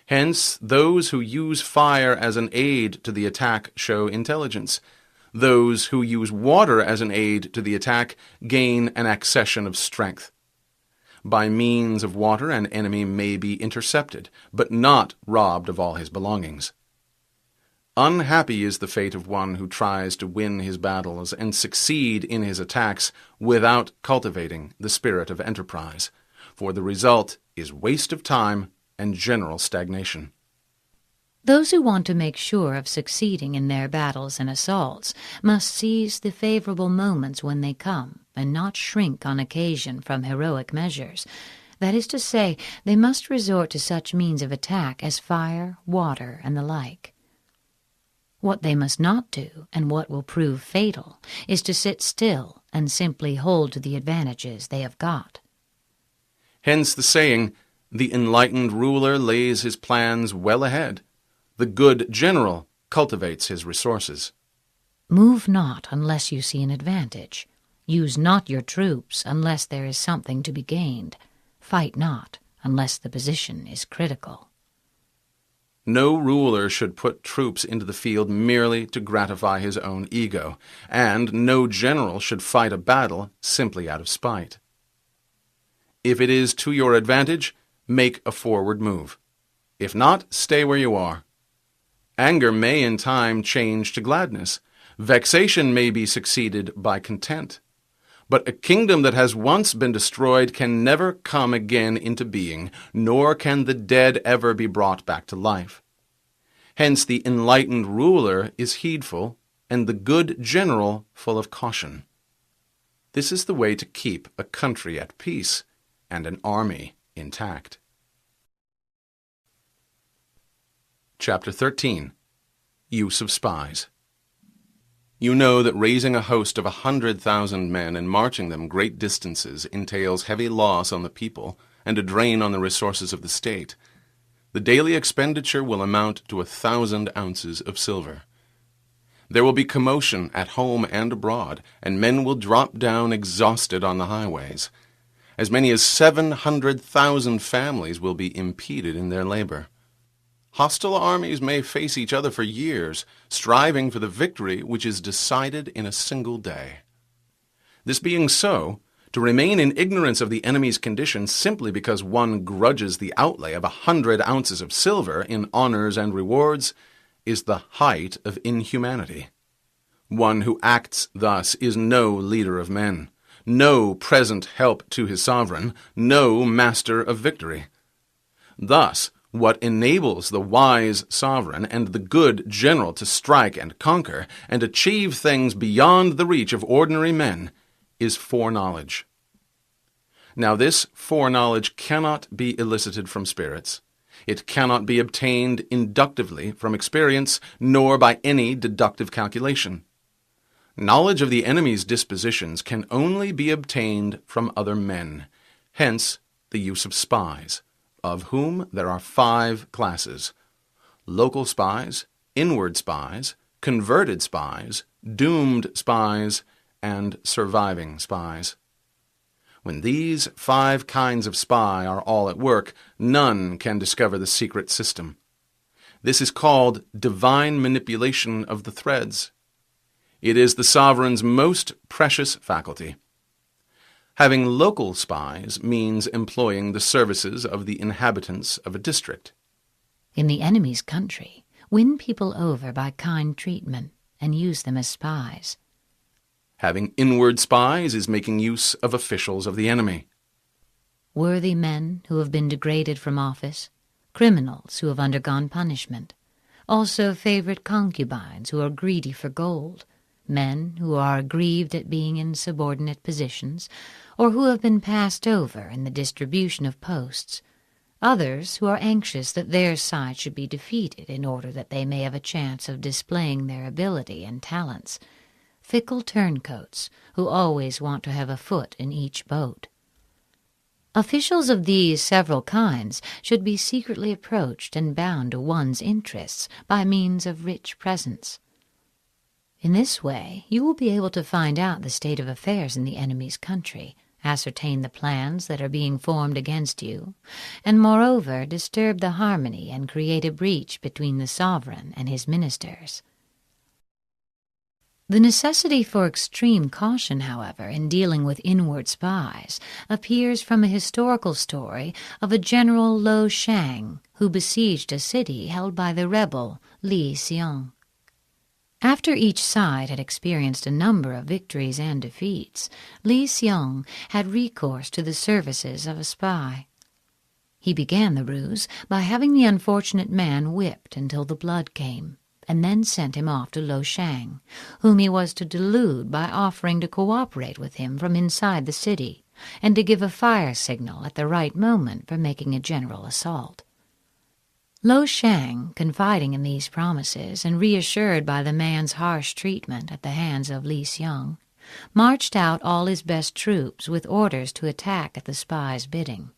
Hence, those who use fire as an aid to the attack show intelligence. Those who use water as an aid to the attack gain an accession of strength. By means of water, an enemy may be intercepted, but not robbed of all his belongings. Unhappy is the fate of one who tries to win his battles and succeed in his attacks without cultivating the spirit of enterprise, for the result is waste of time and general stagnation. Those who want to make sure of succeeding in their battles and assaults must seize the favorable moments when they come, and not shrink on occasion from heroic measures. That is to say, they must resort to such means of attack as fire, water, and the like. What they must not do, and what will prove fatal, is to sit still and simply hold to the advantages they have got. Hence the saying, the enlightened ruler lays his plans well ahead. The good general cultivates his resources. Move not unless you see an advantage. Use not your troops unless there is something to be gained. Fight not unless the position is critical. No ruler should put troops into the field merely to gratify his own ego, and no general should fight a battle simply out of spite. If it is to your advantage, make a forward move. If not, stay where you are. Anger may in time change to gladness. Vexation may be succeeded by content. But a kingdom that has once been destroyed can never come again into being, nor can the dead ever be brought back to life. Hence the enlightened ruler is heedful, and the good general full of caution. This is the way to keep a country at peace and an army intact. Chapter 13. Use of Spies. You know that raising a host of 100,000 men and marching them great distances entails heavy loss on the people and a drain on the resources of the state. The daily expenditure will amount to 1,000 ounces of silver. There will be commotion at home and abroad, and men will drop down exhausted on the highways. As many as 700,000 families will be impeded in their labor. Hostile armies may face each other for years, striving for the victory which is decided in a single day. This being so, to remain in ignorance of the enemy's condition simply because one grudges the outlay of 100 ounces of silver in honors and rewards is the height of inhumanity. One who acts thus is no leader of men, no present help to his sovereign, no master of victory. Thus, what enables the wise sovereign and the good general to strike and conquer and achieve things beyond the reach of ordinary men is foreknowledge. Now this foreknowledge cannot be elicited from spirits. It cannot be obtained inductively from experience, nor by any deductive calculation. Knowledge of the enemy's dispositions can only be obtained from other men, hence the use of spies, of whom there are 5 classes: local spies, inward spies, converted spies, doomed spies, and surviving spies. When these 5 kinds of spy are all at work, none can discover the secret system. This is called divine manipulation of the threads. It is the sovereign's most precious faculty. Having local spies means employing the services of the inhabitants of a district. In the enemy's country, win people over by kind treatment, and use them as spies. Having inward spies is making use of officials of the enemy. Worthy men who have been degraded from office, criminals who have undergone punishment, also favorite concubines who are greedy for gold, men who are aggrieved at being in subordinate positions, or who have been passed over in the distribution of posts, others who are anxious that their side should be defeated in order that they may have a chance of displaying their ability and talents, fickle turncoats who always want to have a foot in each boat. Officials of these several kinds should be secretly approached and bound to one's interests by means of rich presents. In this way, you will be able to find out the state of affairs in the enemy's country, ascertain the plans that are being formed against you, and moreover disturb the harmony and create a breach between the sovereign and his ministers. The necessity for extreme caution, however, in dealing with inward spies appears from a historical story of a General Lo Shang who besieged a city held by the rebel Li Xiong. After each side had experienced a number of victories and defeats, Li Xiong had recourse to the services of a spy. He began the ruse by having the unfortunate man whipped until the blood came, and then sent him off to Lo Shang, whom he was to delude by offering to cooperate with him from inside the city, and to give a fire signal at the right moment for making a general assault. Lo Shang, confiding in these promises and reassured by the man's harsh treatment at the hands of Li Xiong, marched out all his best troops with orders to attack at the spy's bidding.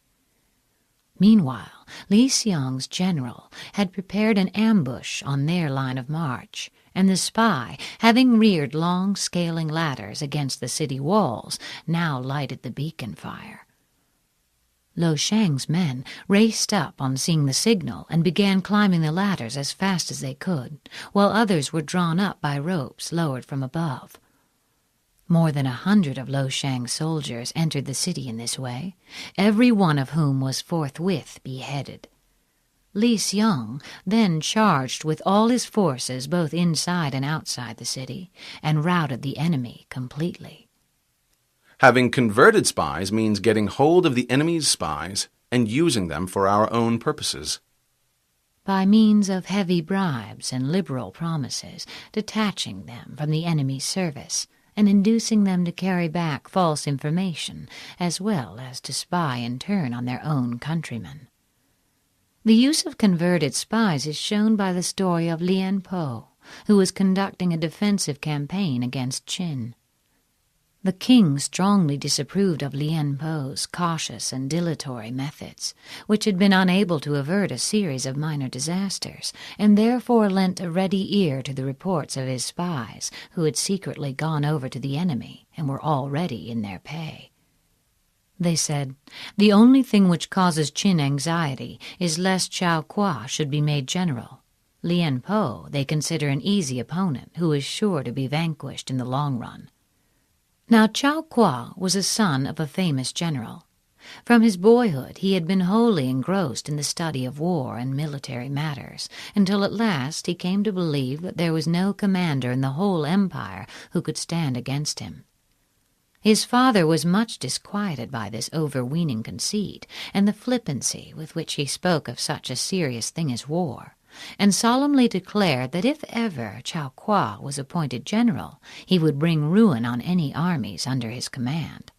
Meanwhile, Li Xiong's general had prepared an ambush on their line of march, and the spy, having reared long scaling ladders against the city walls, now lighted the beacon fire. Lo Shang's men raced up on seeing the signal and began climbing the ladders as fast as they could, while others were drawn up by ropes lowered from above. More than 100 of Lo Shang's soldiers entered the city in this way, every one of whom was forthwith beheaded. Li Xiong then charged with all his forces both inside and outside the city, and routed the enemy completely. Having converted spies means getting hold of the enemy's spies and using them for our own purposes. By means of heavy bribes and liberal promises, detaching them from the enemy's service, and inducing them to carry back false information, as well as to spy in turn on their own countrymen. The use of converted spies is shown by the story of Lien Po, who was conducting a defensive campaign against Qin. The king strongly disapproved of Lien Po's cautious and dilatory methods, which had been unable to avert a series of minor disasters, and therefore lent a ready ear to the reports of his spies, who had secretly gone over to the enemy and were already in their pay. They said, "The only thing which causes Qin anxiety is lest Chao Kuo should be made general. Lien Po they consider an easy opponent who is sure to be vanquished in the long run." Now Chao Kuo was a son of a famous general. From his boyhood he had been wholly engrossed in the study of war and military matters, until at last he came to believe that there was no commander in the whole empire who could stand against him. His father was much disquieted by this overweening conceit and the flippancy with which he spoke of such a serious thing as war, and solemnly declared that if ever Chao Kuo was appointed general, he would bring ruin on any armies under his command.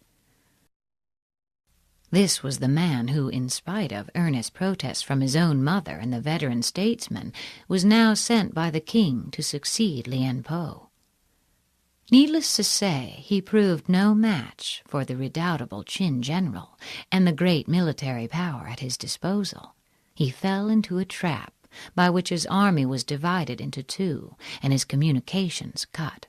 This was the man who, in spite of earnest protests from his own mother and the veteran statesman, was now sent by the king to succeed Lien Po. Needless to say, he proved no match for the redoubtable Qin general and the great military power at his disposal. He fell into a trap by which his army was divided into two and his communications cut.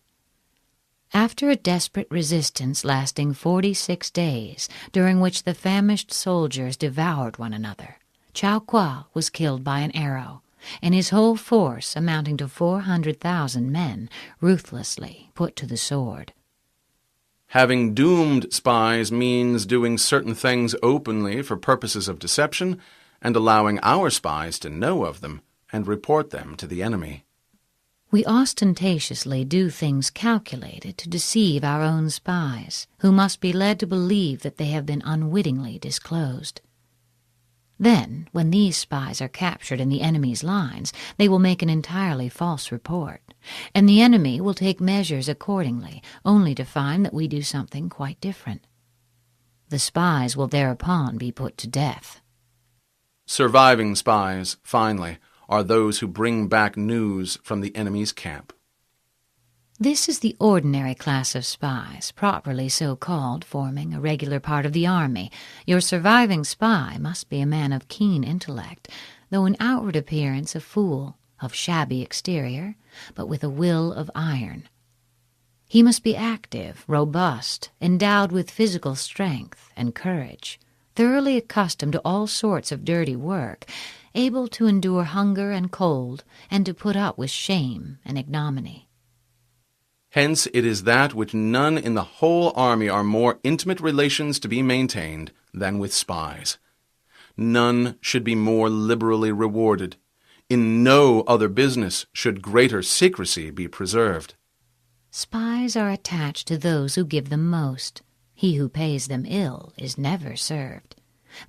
After a desperate resistance lasting 46 days, during which the famished soldiers devoured one another, Chao Kuo was killed by an arrow, and his whole force, amounting to 400,000 men, ruthlessly put to the sword. Having doomed spies means doing certain things openly for purposes of deception and allowing our spies to know of them and report them to the enemy. We ostentatiously do things calculated to deceive our own spies, who must be led to believe that they have been unwittingly disclosed. Then, when these spies are captured in the enemy's lines, they will make an entirely false report, and the enemy will take measures accordingly, only to find that we do something quite different. The spies will thereupon be put to death. Surviving spies, finally, are those who bring back news from the enemy's camp. This is the ordinary class of spies, properly so called, forming a regular part of the army. Your surviving spy must be a man of keen intellect, though in outward appearance a fool, of shabby exterior, but with a will of iron. He must be active, robust, endowed with physical strength and courage, thoroughly accustomed to all sorts of dirty work, able to endure hunger and cold, and to put up with shame and ignominy. Hence it is that which none in the whole army are more intimate relations to be maintained than with spies. None should be more liberally rewarded. In no other business should greater secrecy be preserved. Spies are attached to those who give them most. He who pays them ill is never served.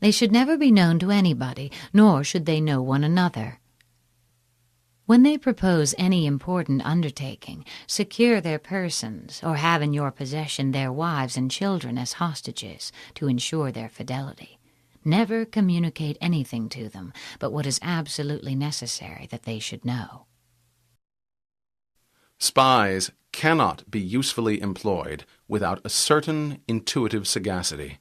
They should never be known to anybody, nor should they know one another. When they propose any important undertaking, secure their persons, or have in your possession their wives and children as hostages, to ensure their fidelity. Never communicate anything to them but what is absolutely necessary that they should know. Spies cannot be usefully employed without a certain intuitive sagacity.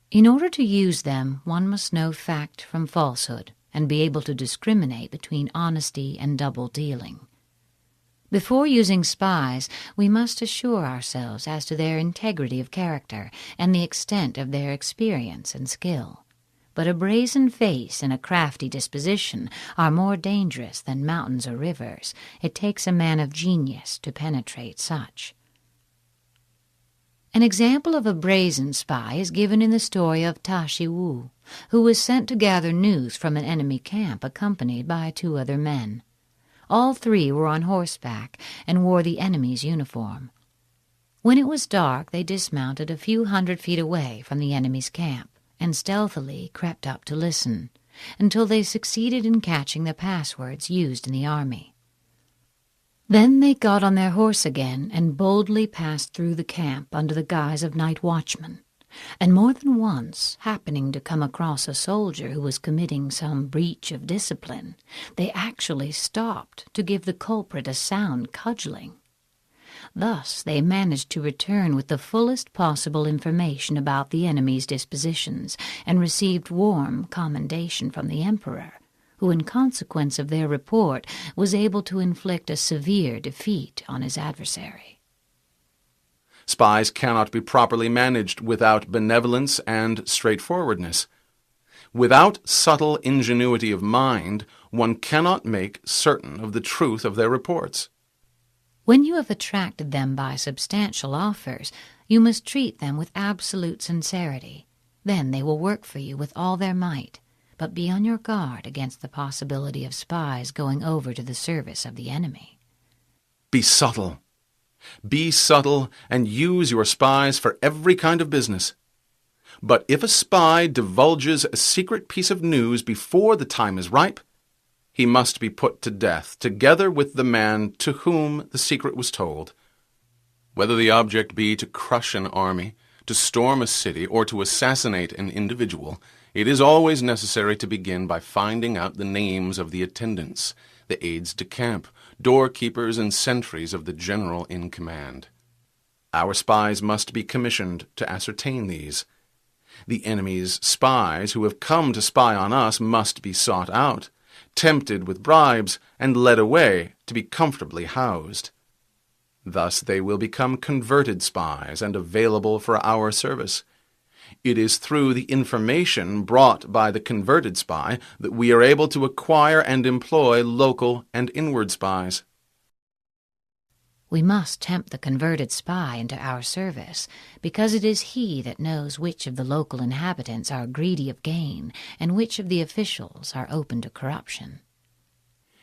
In order to use them, one must know fact from falsehood, and be able to discriminate between honesty and double-dealing. Before using spies, we must assure ourselves as to their integrity of character and the extent of their experience and skill. But a brazen face and a crafty disposition are more dangerous than mountains or rivers. It takes a man of genius to penetrate such. An example of a brazen spy is given in the story of Ta Shi Wu, who was sent to gather news from an enemy camp accompanied by 2 other men. All 3 were on horseback and wore the enemy's uniform. When it was dark, they dismounted a few 100 feet away from the enemy's camp and stealthily crept up to listen, until they succeeded in catching the passwords used in the army. Then they got on their horse again and boldly passed through the camp under the guise of night watchmen, and more than once, happening to come across a soldier who was committing some breach of discipline, they actually stopped to give the culprit a sound cudgeling. Thus they managed to return with the fullest possible information about the enemy's dispositions, and received warm commendation from the emperor, who in consequence of their report was able to inflict a severe defeat on his adversary. Spies cannot be properly managed without benevolence and straightforwardness. Without subtle ingenuity of mind, one cannot make certain of the truth of their reports. When you have attracted them by substantial offers, you must treat them with absolute sincerity. Then they will work for you with all their might, but be on your guard against the possibility of spies going over to the service of the enemy. Be subtle. Be subtle and use your spies for every kind of business. But if a spy divulges a secret piece of news before the time is ripe, he must be put to death, together with the man to whom the secret was told. Whether the object be to crush an army, to storm a city, or to assassinate an individual, it is always necessary to begin by finding out the names of the attendants, the aides-de-camp, doorkeepers, and sentries of the general in command. Our spies must be commissioned to ascertain these. The enemy's spies who have come to spy on us must be sought out, tempted with bribes, and led away to be comfortably housed. Thus they will become converted spies and available for our service. It is through the information brought by the converted spy that we are able to acquire and employ local and inward spies. We must tempt the converted spy into our service, because it is he that knows which of the local inhabitants are greedy of gain and which of the officials are open to corruption.